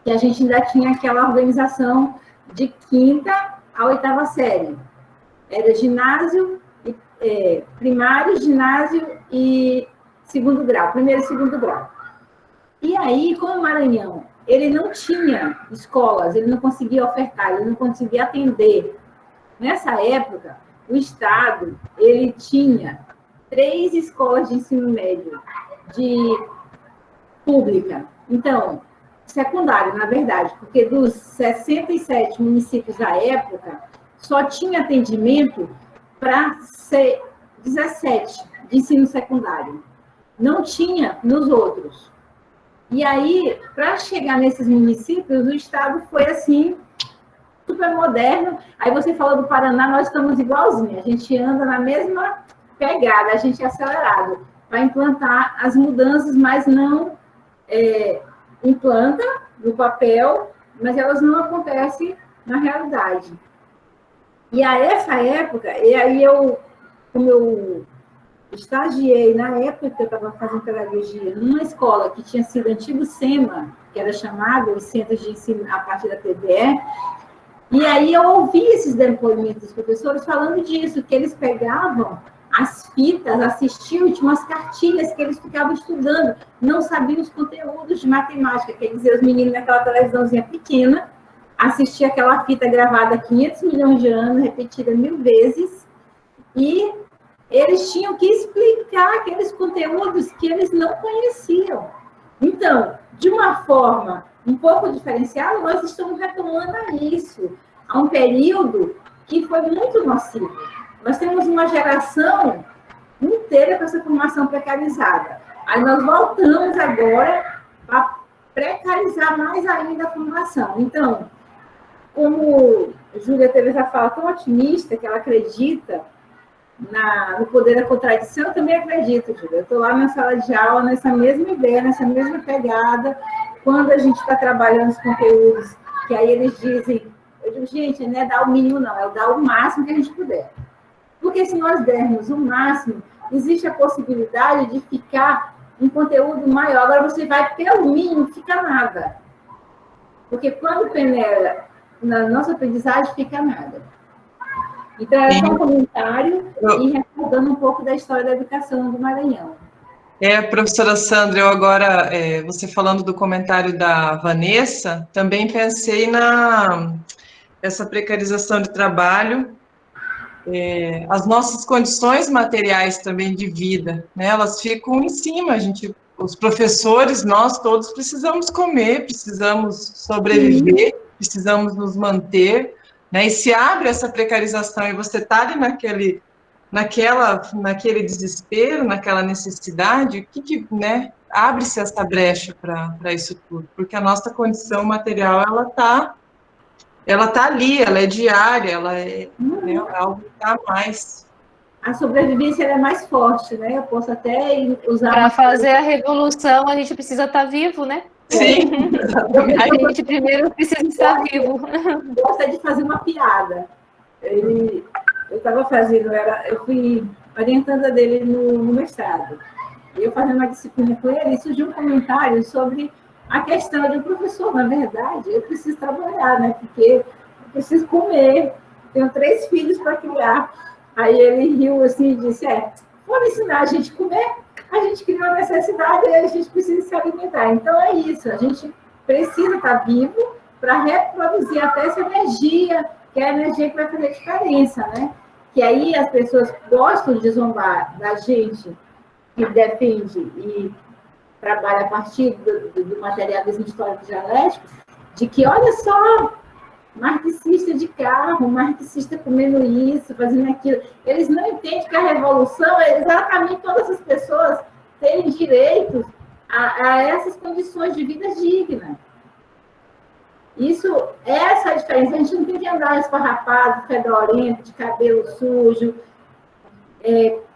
C: que a gente ainda tinha aquela organização de 5ª a 8ª série. Era ginásio, primário, ginásio e 2º grau, 1º e 2º grau. E aí, como o Maranhão, ele não tinha escolas, ele não conseguia ofertar, ele não conseguia atender. Nessa época, o Estado, ele tinha 3 escolas de ensino médio pública. Então, secundário, na verdade, porque dos 67 municípios da época, só tinha atendimento para 17 de ensino secundário. Não tinha nos outros. E aí, para chegar nesses municípios, o Estado foi assim, super moderno. Aí você falou do Paraná, nós estamos igualzinho. A gente anda na mesma pegada, a gente é acelerado para implantar as mudanças, mas não implanta no papel, mas elas não acontecem na realidade. E a essa época, e aí como eu estagiei na época que eu estava fazendo pedagogia numa escola que tinha sido antigo SEMA, que era chamado os Centros de Ensino a partir da TVE, e aí eu ouvi esses depoimentos dos professores falando disso, que eles pegavam as fitas, assistiam e tinha umas cartilhas que eles ficavam estudando, não sabiam os conteúdos de matemática, quer dizer, os meninos naquela televisãozinha pequena, assistiam aquela fita gravada 500 milhões de anos, repetida 1000 vezes, e eles tinham que explicar aqueles conteúdos que eles não conheciam. Então, de uma forma um pouco diferenciada, nós estamos retomando a isso, a um período que foi muito nocivo. Nós temos uma geração inteira com essa formação precarizada. Aí nós voltamos agora a precarizar mais ainda a formação. Então, como a Júlia teve essa fala tão otimista, que ela acredita no poder da contradição, eu também acredito, Júlia. Eu estou lá na sala de aula, nessa mesma ideia, nessa mesma pegada, quando a gente está trabalhando os conteúdos, que aí eles dizem, eu digo, gente, não é dar o mínimo, não, é dar o máximo que a gente puder. Porque se nós dermos o máximo, existe a possibilidade de ficar um conteúdo maior. Agora você vai pelo mínimo, fica nada. Porque quando peneira na nossa aprendizagem, fica nada. Então, é só um comentário e recordando um pouco da história da educação do Maranhão.
D: Professora Sandra, eu agora, você falando do comentário da Vanessa, também pensei essa precarização de trabalho, as nossas condições materiais também de vida, né, elas ficam em cima, os professores, nós todos precisamos comer, precisamos sobreviver, precisamos nos manter, né, e se abre essa precarização e você está ali naquele desespero, naquela necessidade, né, abre-se essa brecha para isso tudo, porque a nossa condição material, ela tá ali, ela é diária, ela é algo que está a mais.
C: A sobrevivência é mais forte, né? Eu posso até usar...
B: Para fazer a revolução, a gente precisa estar vivo, né?
D: Sim.
B: A gente primeiro precisa estar vivo.
C: Eu gosto de fazer uma piada. Eu estava fazendo, eu fui orientanda dele no mestrado. E eu fazendo uma disciplina com ele, e surgiu um comentário sobre a questão de um professor. Na verdade, eu preciso trabalhar, né? Porque eu preciso comer, tenho 3 filhos para criar. Aí ele riu assim e disse, vamos ensinar a gente a comer, a gente cria uma necessidade e a gente precisa se alimentar. Então é isso, a gente precisa estar vivo para reproduzir até essa energia, que é a energia que vai fazer diferença, né? Que aí as pessoas gostam de zombar da gente que defende e trabalha a partir do materialismo histórico dialético, de que, olha só, marxista de carro, marxista comendo isso, fazendo aquilo. Eles não entendem que a revolução é exatamente todas as pessoas terem direito a essas condições de vida digna. Essa é a diferença. A gente não tem que andar esfarrapado, fedorento, de cabelo sujo.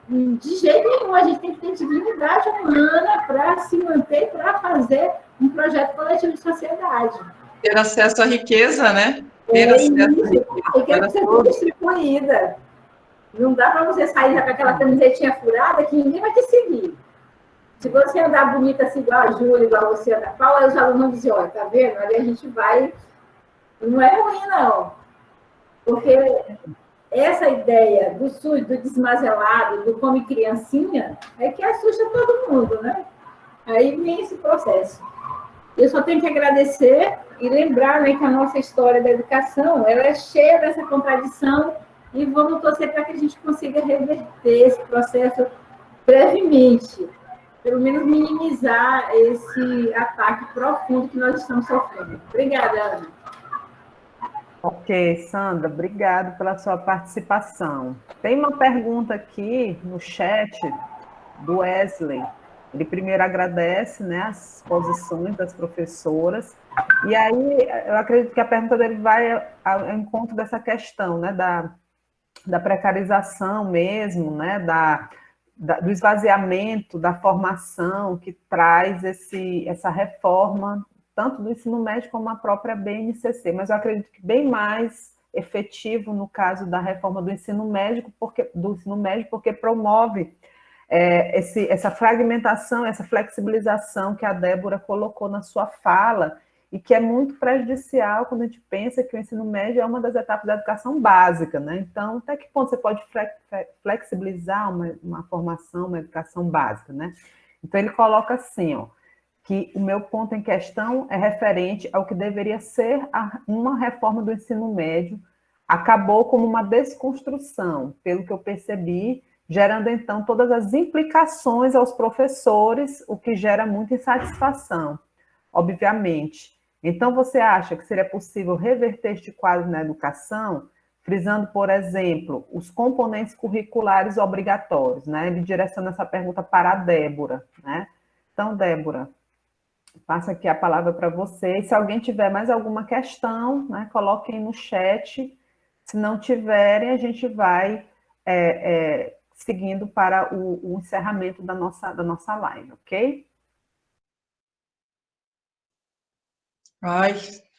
C: De jeito nenhum, a gente tem que ter dignidade humana para se manter, para fazer um projeto coletivo de sociedade.
D: Ter acesso à riqueza, né? Ter acesso à riqueza.
C: A riqueza ser tudo distribuída. Não dá para você sair com aquela camisetinha furada que ninguém vai te seguir. Se você andar bonita assim, igual a Júlia, igual a Luciana Paula, aí os alunos vão dizer, olha, tá vendo? Ali a gente vai... Não é ruim, não. Porque essa ideia do SUS, do desmazelado, do come criancinha, é que assusta todo mundo, né? Aí vem esse processo. Eu só tenho que agradecer e lembrar, né, que a nossa história da educação, ela é cheia dessa contradição e vamos torcer para que a gente consiga reverter esse processo brevemente, pelo menos minimizar esse ataque profundo que nós estamos sofrendo. Obrigada, Ana.
A: Ok, Sandra, obrigado pela sua participação. Tem uma pergunta aqui no chat do Wesley. Ele primeiro agradece, né, as posições das professoras, e aí eu acredito que a pergunta dele vai ao encontro dessa questão, né, da precarização mesmo, né, do esvaziamento da formação que traz essa reforma, tanto do ensino médio como a própria BNCC, mas eu acredito que bem mais efetivo no caso da reforma do ensino médio, porque promove essa fragmentação, essa flexibilização que a Débora colocou na sua fala, e que é muito prejudicial quando a gente pensa que o ensino médio é uma das etapas da educação básica, né? Então, até que ponto você pode flexibilizar uma formação, uma educação básica, né? Então, ele coloca assim, ó, que o meu ponto em questão é referente ao que deveria ser uma reforma do ensino médio, acabou como uma desconstrução, pelo que eu percebi, gerando, então, todas as implicações aos professores, o que gera muita insatisfação, obviamente. Então, você acha que seria possível reverter este quadro na educação, frisando, por exemplo, os componentes curriculares obrigatórios, né? Ele direciona essa pergunta para a Débora, né? Então, Débora, passo aqui a palavra para você. E se alguém tiver mais alguma questão, né, coloquem no chat. Se não tiverem, a gente vai seguindo para o encerramento da nossa live, ok?
D: Ai,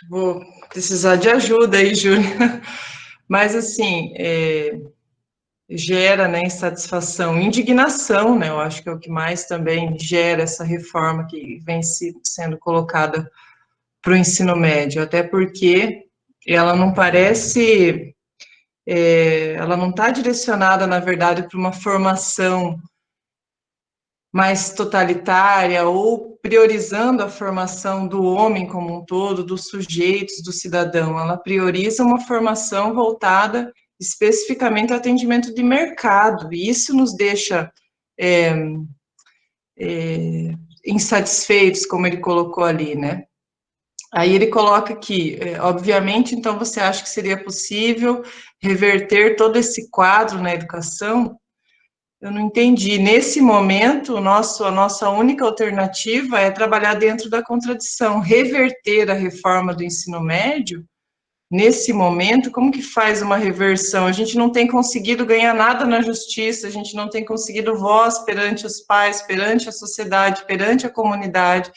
D: vou precisar de ajuda aí, Júlia. Mas, assim, gera, né, insatisfação, indignação, né, eu acho que é o que mais também gera essa reforma que vem sendo colocada para o ensino médio, até porque ela não parece, ela não está direcionada, na verdade, para uma formação mais totalitária ou priorizando a formação do homem como um todo, dos sujeitos, do cidadão. Ela prioriza uma formação voltada especificamente ao atendimento de mercado, e isso nos deixa insatisfeitos, como ele colocou ali, né? Aí ele coloca aqui, obviamente, então você acha que seria possível reverter todo esse quadro na educação? Eu não entendi. Nesse momento, a nossa única alternativa é trabalhar dentro da contradição, reverter a reforma do ensino médio. Nesse momento, como que faz uma reversão? A gente não tem conseguido ganhar nada na justiça, a gente não tem conseguido voz perante os pais, perante a sociedade, perante a comunidade.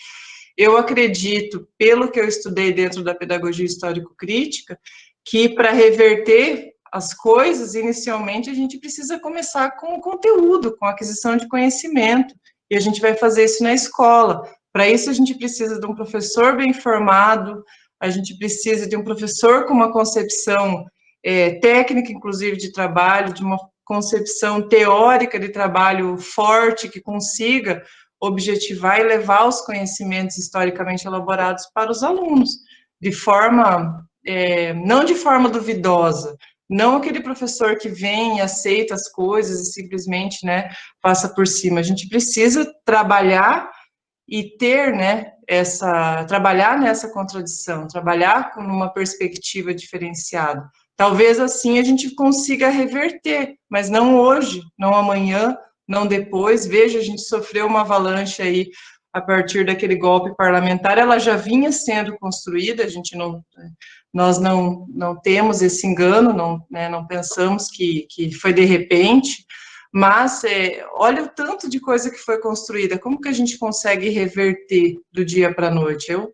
D: Eu acredito, pelo que eu estudei dentro da pedagogia histórico-crítica, que para reverter as coisas, inicialmente, a gente precisa começar com o conteúdo, com a aquisição de conhecimento, e a gente vai fazer isso na escola. Para isso, a gente precisa de um professor bem formado, a gente precisa de um professor com uma concepção técnica, inclusive, de trabalho, de uma concepção teórica de trabalho forte, que consiga objetivar e levar os conhecimentos historicamente elaborados para os alunos, de forma, não de forma duvidosa, não aquele professor que vem e aceita as coisas e simplesmente, né, passa por cima. A gente precisa trabalhar e ter, né, trabalhar nessa contradição, trabalhar com uma perspectiva diferenciada. Talvez assim a gente consiga reverter, mas não hoje, não amanhã, não depois. Veja, a gente sofreu uma avalanche aí a partir daquele golpe parlamentar, ela já vinha sendo construída, nós não temos esse engano, não pensamos que foi de repente, mas olha o tanto de coisa que foi construída, como que a gente consegue reverter do dia para a noite? Eu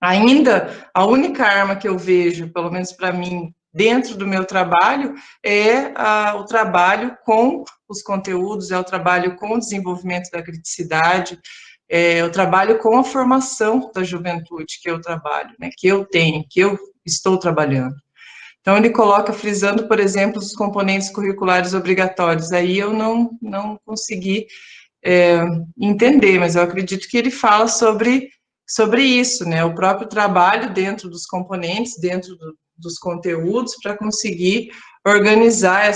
D: Ainda, a única arma que eu vejo, pelo menos para mim, dentro do meu trabalho, é o trabalho com os conteúdos, é o trabalho com o desenvolvimento da criticidade, é o trabalho com a formação da juventude que eu trabalho, né, que eu tenho, que eu estou trabalhando. Então, ele coloca, frisando, por exemplo, os componentes curriculares obrigatórios. Aí eu não consegui entender, mas eu acredito que ele fala sobre isso, né? O próprio trabalho dentro dos componentes, dentro dos conteúdos, para conseguir organizar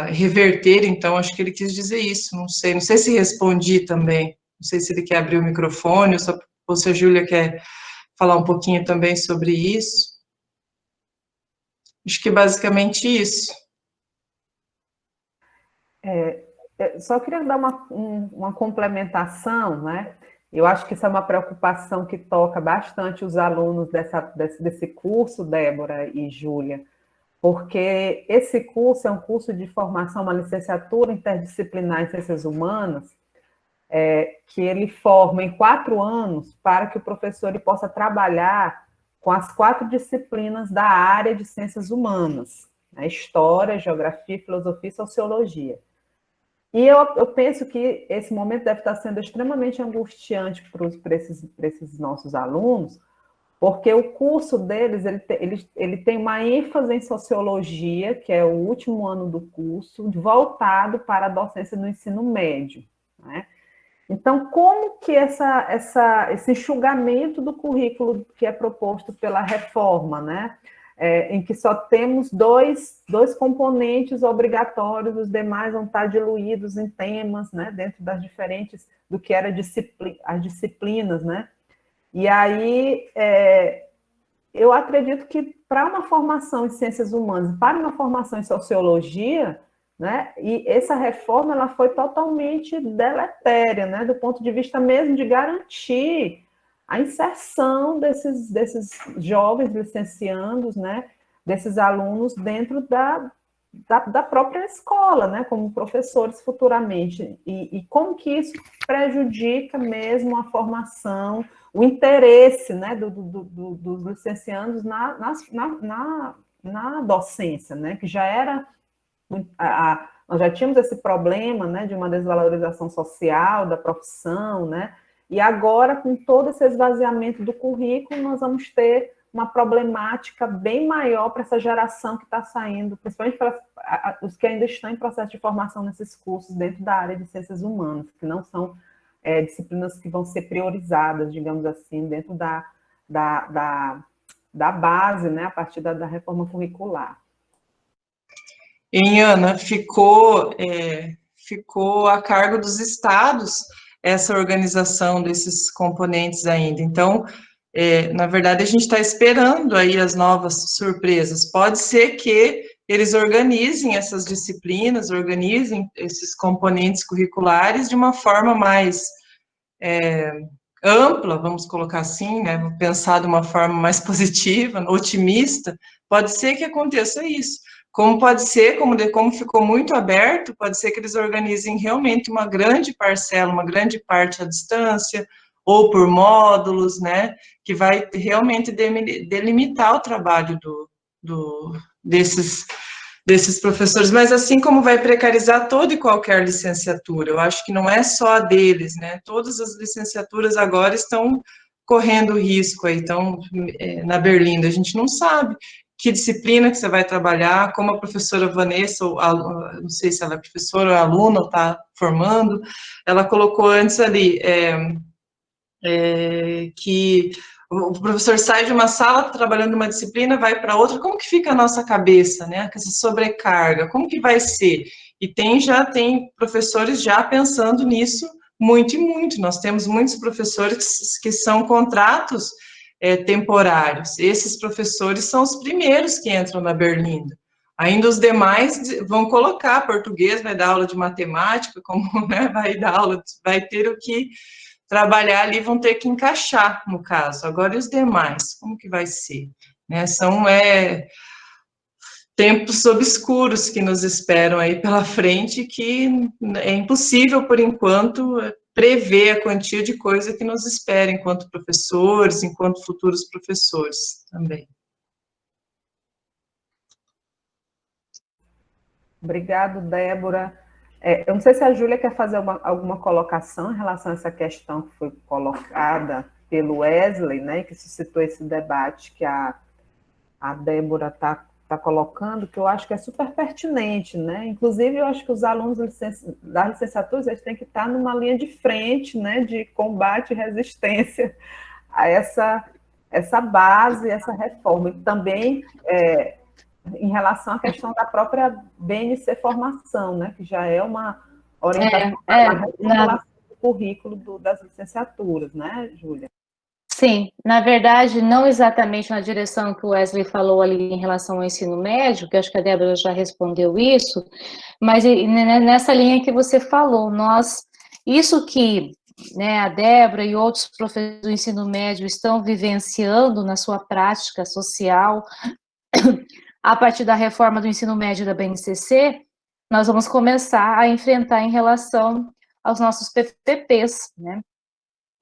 D: reverter, então, acho que ele quis dizer isso, não sei se respondi também, não sei se ele quer abrir o microfone, ou se a Júlia quer falar um pouquinho também sobre isso. Acho que basicamente isso.
A: Só queria dar uma complementação, né? Eu acho que isso é uma preocupação que toca bastante os alunos desse curso, Débora e Júlia, porque esse curso é um curso de formação, uma licenciatura interdisciplinar em Ciências Humanas, que ele forma em 4 anos para que o professor ele possa trabalhar com as 4 disciplinas da área de Ciências Humanas, né? História, Geografia, Filosofia e Sociologia. E eu penso que esse momento deve estar sendo extremamente angustiante para esses nossos alunos, porque o curso deles ele tem uma ênfase em sociologia, que é o último ano do curso, voltado para a docência no ensino médio, né? Então, como que esse enxugamento do currículo que é proposto pela reforma, né? Em que só temos dois componentes obrigatórios, os demais vão estar diluídos em temas, né, dentro das diferentes, do que era as disciplinas, né? E aí, eu acredito que para uma formação em ciências humanas, para uma formação em sociologia, né, e essa reforma ela foi totalmente deletéria, né, do ponto de vista mesmo de garantir a inserção desses jovens licenciandos, né, desses alunos dentro da própria escola, né, como professores futuramente, e como que isso prejudica mesmo a formação, o interesse, né, dos licenciandos na docência, né, que já era, nós já tínhamos esse problema, né, de uma desvalorização social da profissão, né, e agora, com todo esse esvaziamento do currículo, nós vamos ter uma problemática bem maior para essa geração que está saindo, principalmente para os que ainda estão em processo de formação nesses cursos dentro da área de ciências humanas, que não são disciplinas que vão ser priorizadas, digamos assim, dentro da base, né, a partir da reforma curricular.
D: Em Ana, ficou a cargo dos estados essa organização desses componentes ainda. Então, na verdade, a gente está esperando aí as novas surpresas. Pode ser que eles organizem essas disciplinas, organizem esses componentes curriculares de uma forma mais ampla, vamos colocar assim, né? Vou pensar de uma forma mais positiva, otimista. Pode ser que aconteça isso. Como pode ser, como ficou muito aberto, pode ser que eles organizem realmente uma grande parcela, uma grande parte à distância, ou por módulos, né, que vai realmente delimitar o trabalho desses professores, mas assim como vai precarizar toda e qualquer licenciatura, eu acho que não é só a deles, né, todas as licenciaturas agora estão correndo risco aí, estão na berlinda, a gente não sabe que disciplina que você vai trabalhar, como a professora Vanessa, não sei se ela é professora ou aluna, ou está formando, ela colocou antes ali, que o professor sai de uma sala trabalhando uma disciplina, vai para outra, como que fica a nossa cabeça, né, com essa sobrecarga, como que vai ser? E já tem professores já pensando nisso muito e muito, nós temos muitos professores que são contratos temporários. Esses professores são os primeiros que entram na berlinda. Ainda os demais vão colocar português, vai dar aula de matemática, como, né, vai ter o que trabalhar ali, vão ter que encaixar, no caso. Agora, e os demais? Como que vai ser? Né, são tempos obscuros que nos esperam aí pela frente, que é impossível, por enquanto, prever a quantia de coisa que nos espera enquanto professores, enquanto futuros professores também.
A: Obrigado, Débora. Eu não sei se a Júlia quer fazer alguma colocação em relação a essa questão que foi colocada pelo Wesley, né, que suscitou esse debate que a Débora está colocando, que eu acho que é super pertinente, né? Inclusive, eu acho que os alunos das licenciaturas eles têm que estar numa linha de frente, né, de combate e resistência a essa base, essa reforma. E também em relação à questão da própria BNC Formação, né, que já é uma orientação para a reformulação do currículo das licenciaturas, né, Júlia?
B: Sim, na verdade, não exatamente na direção que o Wesley falou ali em relação ao ensino médio, que eu acho que a Débora já respondeu isso, mas nessa linha que você falou, isso que, né, a Débora e outros professores do ensino médio estão vivenciando na sua prática social, a partir da reforma do ensino médio da BNCC, nós vamos começar a enfrentar em relação aos nossos PPPs, né?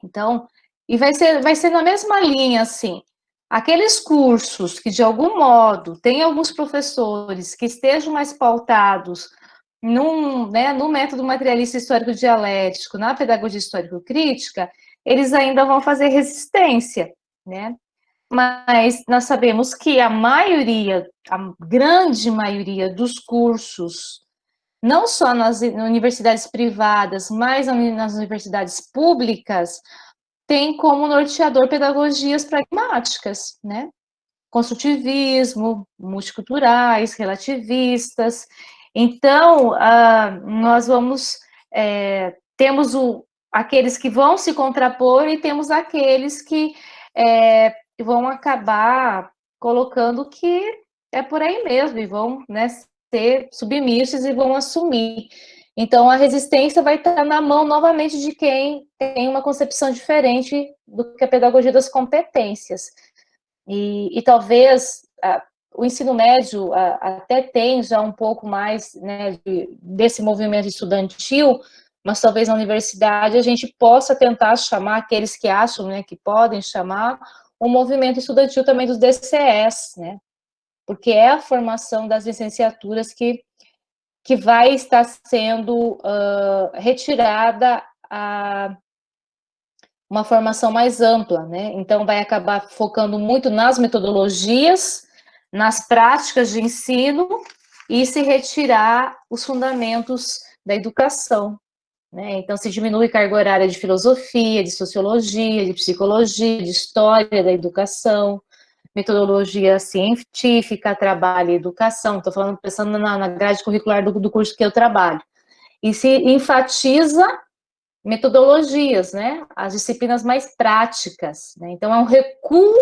B: Então, e vai ser na mesma linha, assim, aqueles cursos que, de algum modo, tem alguns professores que estejam mais pautados no método materialista histórico-dialético, na pedagogia histórico-crítica, eles ainda vão fazer resistência, né? Mas nós sabemos que a grande maioria dos cursos, não só nas universidades privadas, mas nas universidades públicas, tem como norteador pedagogias pragmáticas, né? Construtivismo, multiculturais, relativistas. Então, nós temos aqueles que vão se contrapor e temos aqueles que vão acabar colocando que é por aí mesmo, e vão, né, ser submissos e vão assumir. Então, a resistência vai estar na mão, novamente, de quem tem uma concepção diferente do que a pedagogia das competências. E talvez o ensino médio até tem já um pouco mais, né, desse movimento estudantil, mas talvez na universidade a gente possa tentar chamar aqueles que acham, né, que podem chamar o movimento estudantil também dos DCEs, né, porque é a formação das licenciaturas que vai estar sendo retirada a uma formação mais ampla, né? Então, vai acabar focando muito nas metodologias, nas práticas de ensino, e se retirar os fundamentos da educação, né? Então, se diminui carga horária de filosofia, de sociologia, de psicologia, de história da educação, metodologia científica, trabalho e educação. Estou falando, pensando na grade curricular do curso que eu trabalho. E se enfatiza metodologias, né? As disciplinas mais práticas, né? Então, é um recuo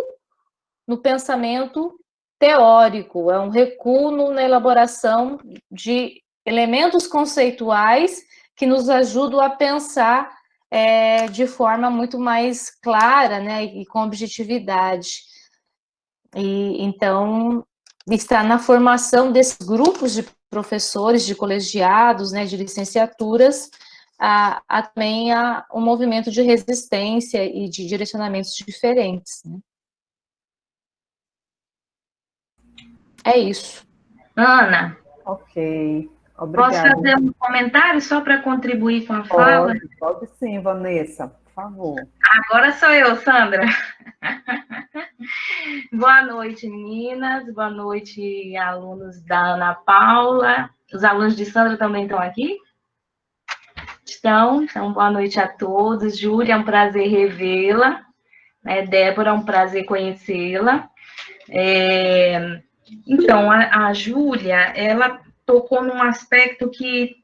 B: no pensamento teórico, é um recuo na elaboração de elementos conceituais que nos ajudam a pensar de forma muito mais clara, né? E com objetividade. E, então, está na formação desses grupos de professores, de colegiados, né, de licenciaturas, também um movimento de resistência e de direcionamentos diferentes, né? É isso.
E: Ana.
A: Ok, obrigada.
E: Posso fazer um comentário só para contribuir com a fala?
A: Pode sim, Vanessa, por favor.
E: Agora sou eu, Sandra. Boa noite, meninas. Boa noite, alunos da Ana Paula. Os alunos de Sandra também estão aqui? Então, boa noite a todos. Júlia, é um prazer revê-la. Débora, é um prazer conhecê-la. Então, a Júlia, ela tocou num aspecto que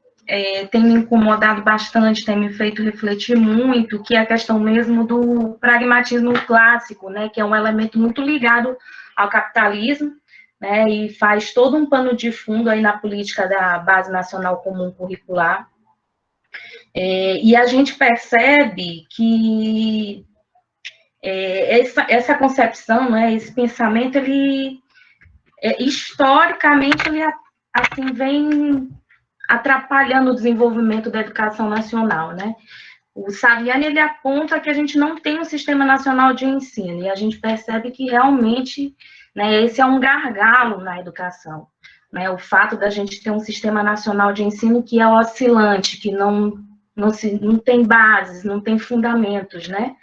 E: tem me incomodado bastante, tem me feito refletir muito, que é a questão mesmo do pragmatismo clássico, né, que é um elemento muito ligado ao capitalismo, né, e faz todo um pano de fundo aí na política da Base Nacional Comum Curricular. E a gente percebe que essa concepção, né, esse pensamento, ele historicamente, ele assim, vem atrapalhando o desenvolvimento da educação nacional, né? O Saviani, ele aponta que a gente não tem um sistema nacional de ensino, e a gente percebe que realmente, né, esse é um gargalo na educação, né, o fato da gente ter um sistema nacional de ensino que é oscilante, que não tem bases, não tem fundamentos, né.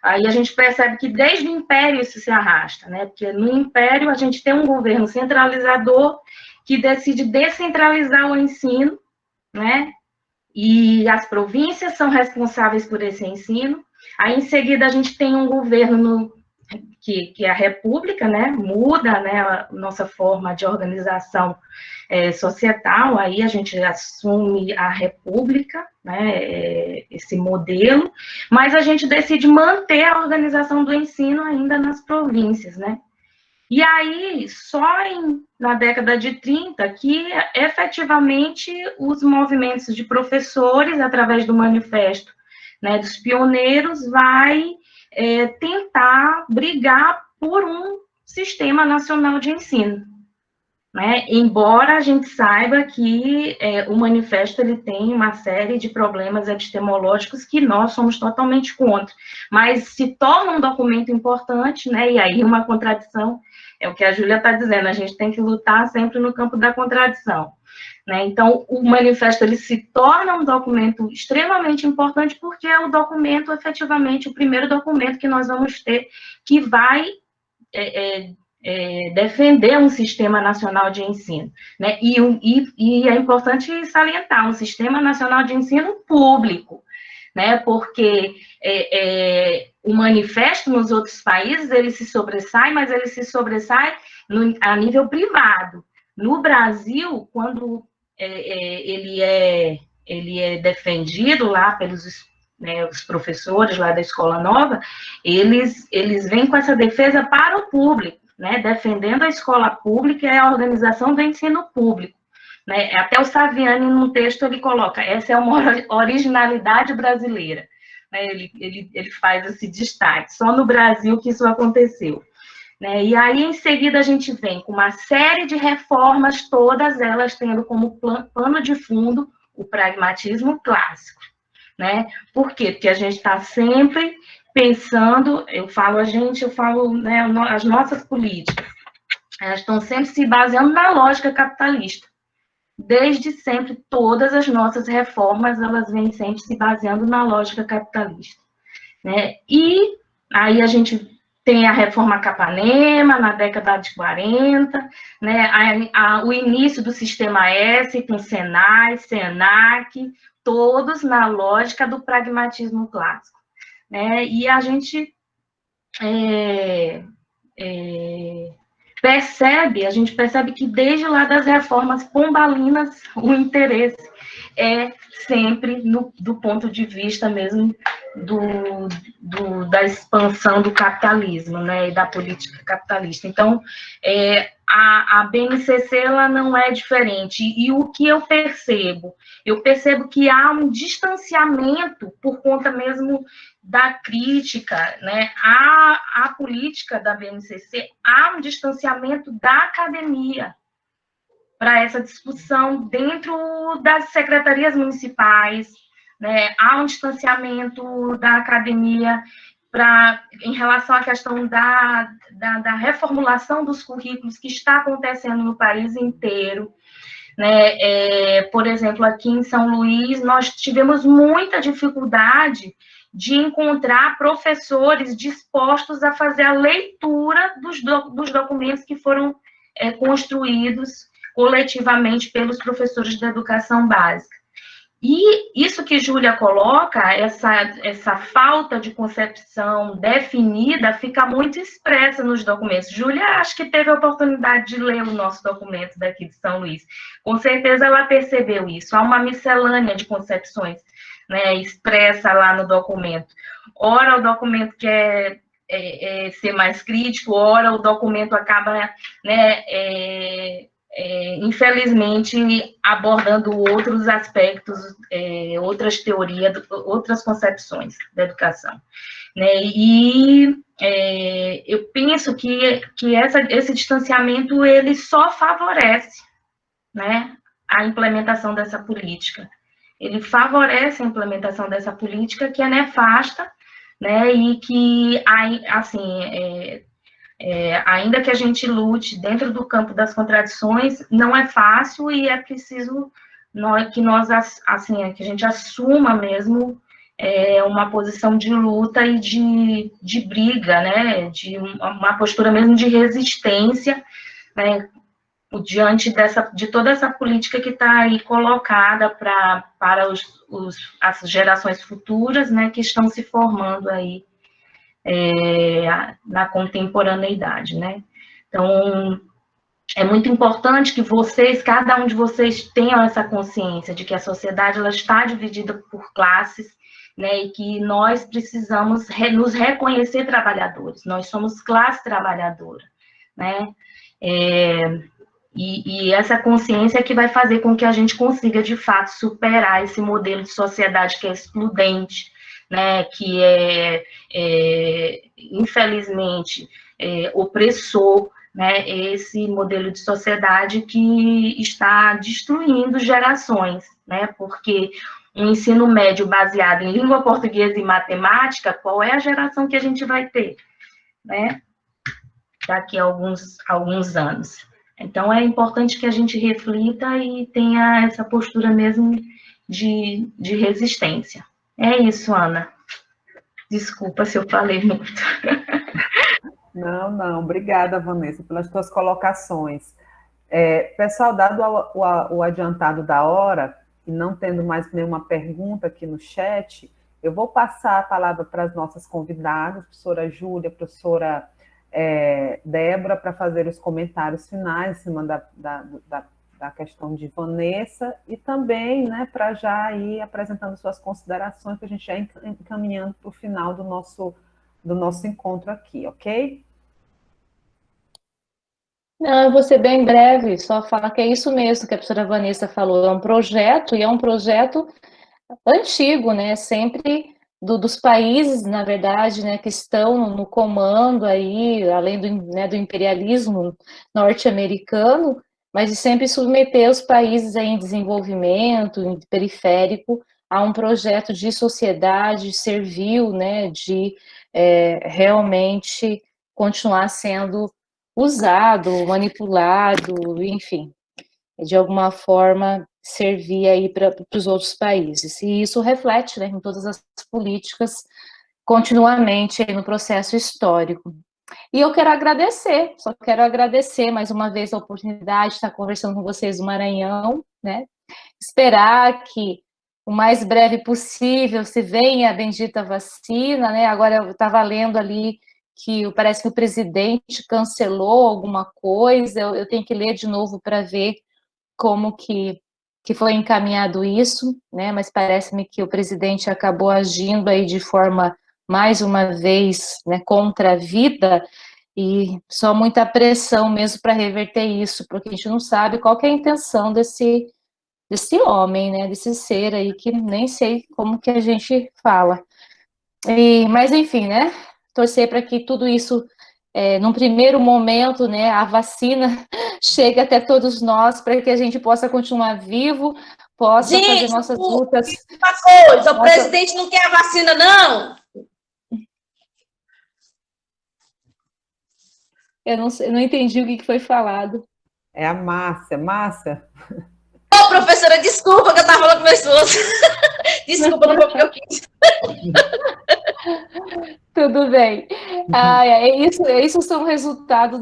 E: Aí a gente percebe que desde o Império isso se arrasta, né, porque no Império a gente tem um governo centralizador que decide descentralizar o ensino, né, e as províncias são responsáveis por esse ensino. Aí, em seguida, a gente tem um governo que é a república, né, muda, né, a nossa forma de organização societal, aí a gente assume a república, né, esse modelo, mas a gente decide manter a organização do ensino ainda nas províncias, né. E aí, só na década de 30, que efetivamente os movimentos de professores, através do manifesto, né, dos pioneiros, vai tentar brigar por um sistema nacional de ensino. Né? Embora a gente saiba que o manifesto ele tem uma série de problemas epistemológicos que nós somos totalmente contra, mas se torna um documento importante, né? E aí uma contradição, é o que a Júlia está dizendo, a gente tem que lutar sempre no campo da contradição. Né? Então, o manifesto ele se torna um documento extremamente importante porque é o documento, efetivamente, o primeiro documento que nós vamos ter que vai defender um sistema nacional de ensino, né? E é importante salientar, um sistema nacional de ensino público, né? Porque o manifesto nos outros países, ele se sobressai, mas ele se sobressai a nível privado. No Brasil, quando ele é defendido lá pelos os professores lá da Escola Nova, eles vêm com essa defesa para o público, né, defendendo a escola pública e a organização do ensino público. Né? Até o Saviani, num texto, ele coloca, essa é uma originalidade brasileira. Né? Ele faz esse destaque, só no Brasil que isso aconteceu. Né? E aí, em seguida, a gente vem com uma série de reformas, todas elas tendo como pano de fundo o pragmatismo clássico. Né? Por quê? Porque a gente está sempre pensando, eu falo, né, as nossas políticas, elas estão sempre se baseando na lógica capitalista. Desde sempre, todas as nossas reformas, elas vêm sempre se baseando na lógica capitalista. Né? E aí a gente tem a reforma Capanema, na década de 40, né? O início do Sistema S, com Senai, Senac, todos na lógica do pragmatismo clássico. Né? E a gente percebe que desde lá das reformas pombalinas, o interesse é sempre do ponto de vista mesmo da expansão do capitalismo, né, e da política capitalista. Então, a BNCC ela não é diferente. E o que eu percebo? Eu percebo que há um distanciamento por conta mesmo da crítica, né, à política da BNCC, há um distanciamento da academia para essa discussão dentro das secretarias municipais, né, há um distanciamento da academia em relação à questão da reformulação dos currículos que está acontecendo no país inteiro. Né? Por exemplo, aqui em São Luís, nós tivemos muita dificuldade de encontrar professores dispostos a fazer a leitura dos documentos que foram construídos coletivamente pelos professores da educação básica. E isso que Júlia coloca, essa falta de concepção definida, fica muito expressa nos documentos. Júlia, acho que teve a oportunidade de ler o nosso documento daqui de São Luís. Com certeza ela percebeu isso. Há uma miscelânea de concepções, né, expressa lá no documento. Ora, o documento quer ser mais crítico, ora, o documento acaba, né, infelizmente, abordando outros aspectos, outras teorias, outras concepções da educação. Né? E eu penso que esse distanciamento ele só favorece, né, a implementação dessa política. ele favorece a implementação dessa política que é nefasta, né, e que, assim, ainda que a gente lute dentro do campo das contradições, não é fácil e é preciso que a gente assuma mesmo uma posição de luta e de briga, né, de uma postura mesmo de resistência, né, diante de toda essa política que está aí colocada para as gerações futuras, né, que estão se formando aí na contemporaneidade, né. Então, é muito importante que cada um de vocês tenham essa consciência de que a sociedade ela está dividida por classes, né, e que nós precisamos nos reconhecer trabalhadores, nós somos classe trabalhadora, né, e essa consciência é que vai fazer com que a gente consiga, de fato, superar esse modelo de sociedade que é excludente, né, que infelizmente, opressor, né, esse modelo de sociedade que está destruindo gerações, né, porque um ensino médio baseado em língua portuguesa e matemática, qual é a geração que a gente vai ter, né, daqui a alguns anos. Então, é importante que a gente reflita e tenha essa postura mesmo de resistência. É isso, Ana. Desculpa se eu falei muito.
A: Não, obrigada, Vanessa, pelas tuas colocações. Pessoal, dado o adiantado da hora, e não tendo mais nenhuma pergunta aqui no chat, eu vou passar a palavra para as nossas convidadas, professora Júlia, professora Débora, para fazer os comentários finais em cima da questão de Vanessa, e também, né, para já ir apresentando suas considerações, para a gente já ir encaminhando para o final do nosso encontro aqui, ok?
B: Não, eu vou ser bem breve, só falar que é isso mesmo que a professora Vanessa falou, é um projeto, e é um projeto antigo, né, sempre dos países, na verdade, né, que estão no comando aí, além do imperialismo norte-americano, mas de sempre submeter os países aí em desenvolvimento, em periférico, a um projeto de sociedade servil, né, de realmente continuar sendo usado, manipulado, enfim, de alguma forma servir aí para os outros países. E isso reflete, né, em todas as políticas, continuamente aí no processo histórico. E eu quero agradecer, só quero agradecer mais uma vez a oportunidade de estar conversando com vocês do Maranhão, né? Esperar que o mais breve possível se venha a bendita vacina, né? Agora eu estava lendo ali que parece que o presidente cancelou alguma coisa, eu tenho que ler de novo para ver como que foi encaminhado isso, né? Mas parece-me que o presidente acabou agindo aí de forma, mais uma vez, né, contra a vida, e só muita pressão mesmo para reverter isso, porque a gente não sabe qual que é a intenção desse homem, né, desse ser aí, que nem sei como que a gente fala. Mas, enfim, né, torcer para que tudo isso, num primeiro momento, né, a vacina chegue até todos nós, para que a gente possa continuar vivo, possa fazer nossas lutas.
F: Uma coisa, o presidente não quer a vacina, não?
B: Eu não entendi o que foi falado.
A: É a Márcia.
F: Ô, professora, desculpa que eu estava falando com meu esposo. Desculpa, não foi o que eu quis.
B: Tudo bem. Isso são resultados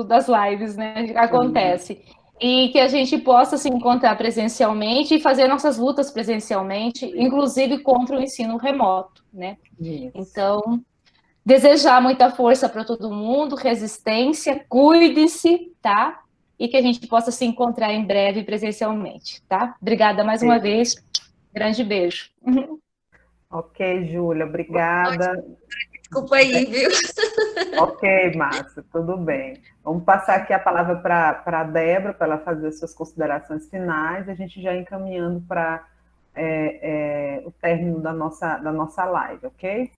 B: das lives, né? Acontece. E que a gente possa se encontrar presencialmente e fazer nossas lutas presencialmente, inclusive contra o ensino remoto, né? Isso. Então, desejar muita força para todo mundo, resistência, cuide-se, tá? E que a gente possa se encontrar em breve presencialmente, tá? Obrigada mais uma vez. Grande beijo.
A: Ok, Júlia, obrigada.
F: Desculpa aí, viu?
A: Ok, Márcia, tudo bem. Vamos passar aqui a palavra para a Débora, para ela fazer as suas considerações finais, e a gente já encaminhando para o término da nossa live, ok?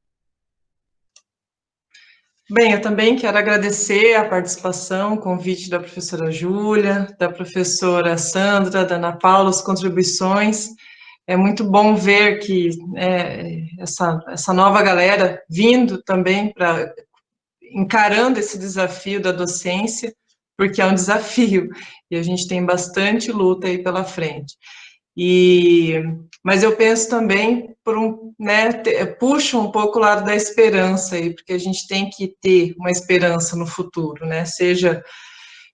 D: Bem, eu também quero agradecer a participação, o convite da professora Júlia, da professora Sandra, da Ana Paula, as contribuições. é muito bom ver que essa nova galera vindo também encarando esse desafio da docência, porque é um desafio, e a gente tem bastante luta aí pela frente. Mas eu penso também puxa um pouco o lado da esperança aí, porque a gente tem que ter uma esperança no futuro, né?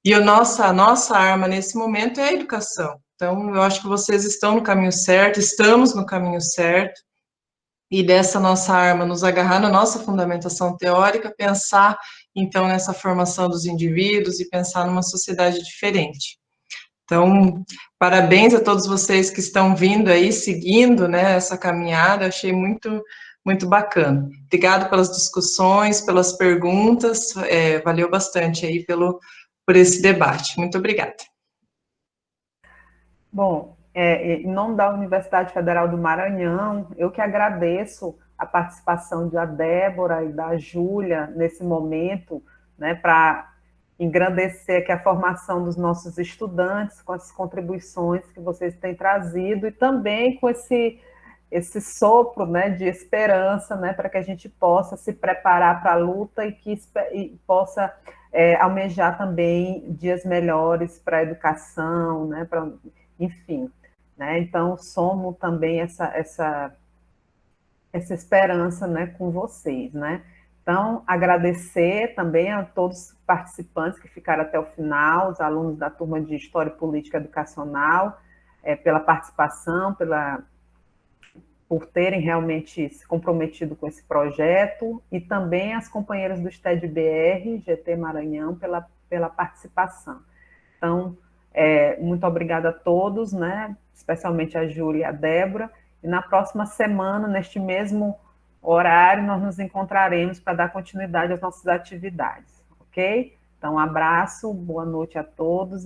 D: E a nossa arma nesse momento é a educação. Então, eu acho que vocês estão no caminho certo, estamos no caminho certo, e dessa nossa arma, nos agarrar na nossa fundamentação teórica, pensar, então, nessa formação dos indivíduos e pensar numa sociedade diferente. Então, parabéns a todos vocês que estão vindo aí, seguindo, né, essa caminhada, achei muito, muito bacana. Obrigado pelas discussões, pelas perguntas, valeu bastante aí por esse debate. Muito obrigada.
A: Bom, em nome da Universidade Federal do Maranhão, eu que agradeço a participação da Débora e da Júlia nesse momento, né, para engrandecer aqui a formação dos nossos estudantes, com as contribuições que vocês têm trazido, e também com esse sopro, né, de esperança, né, para que a gente possa se preparar para a luta e possa almejar também dias melhores para a educação, né, enfim, né? Então, somos também essa esperança, né, com vocês, né? Então, agradecer também a todos os participantes que ficaram até o final, os alunos da turma de História e Política Educacional, pela participação, por terem realmente se comprometido com esse projeto, e também as companheiras do STED-BR, GT Maranhão, pela participação. Então, muito obrigada a todos, né? Especialmente a Júlia e a Débora, e na próxima semana, neste mesmo horário, nós nos encontraremos para dar continuidade às nossas atividades, ok? Então, um abraço, boa noite a todos.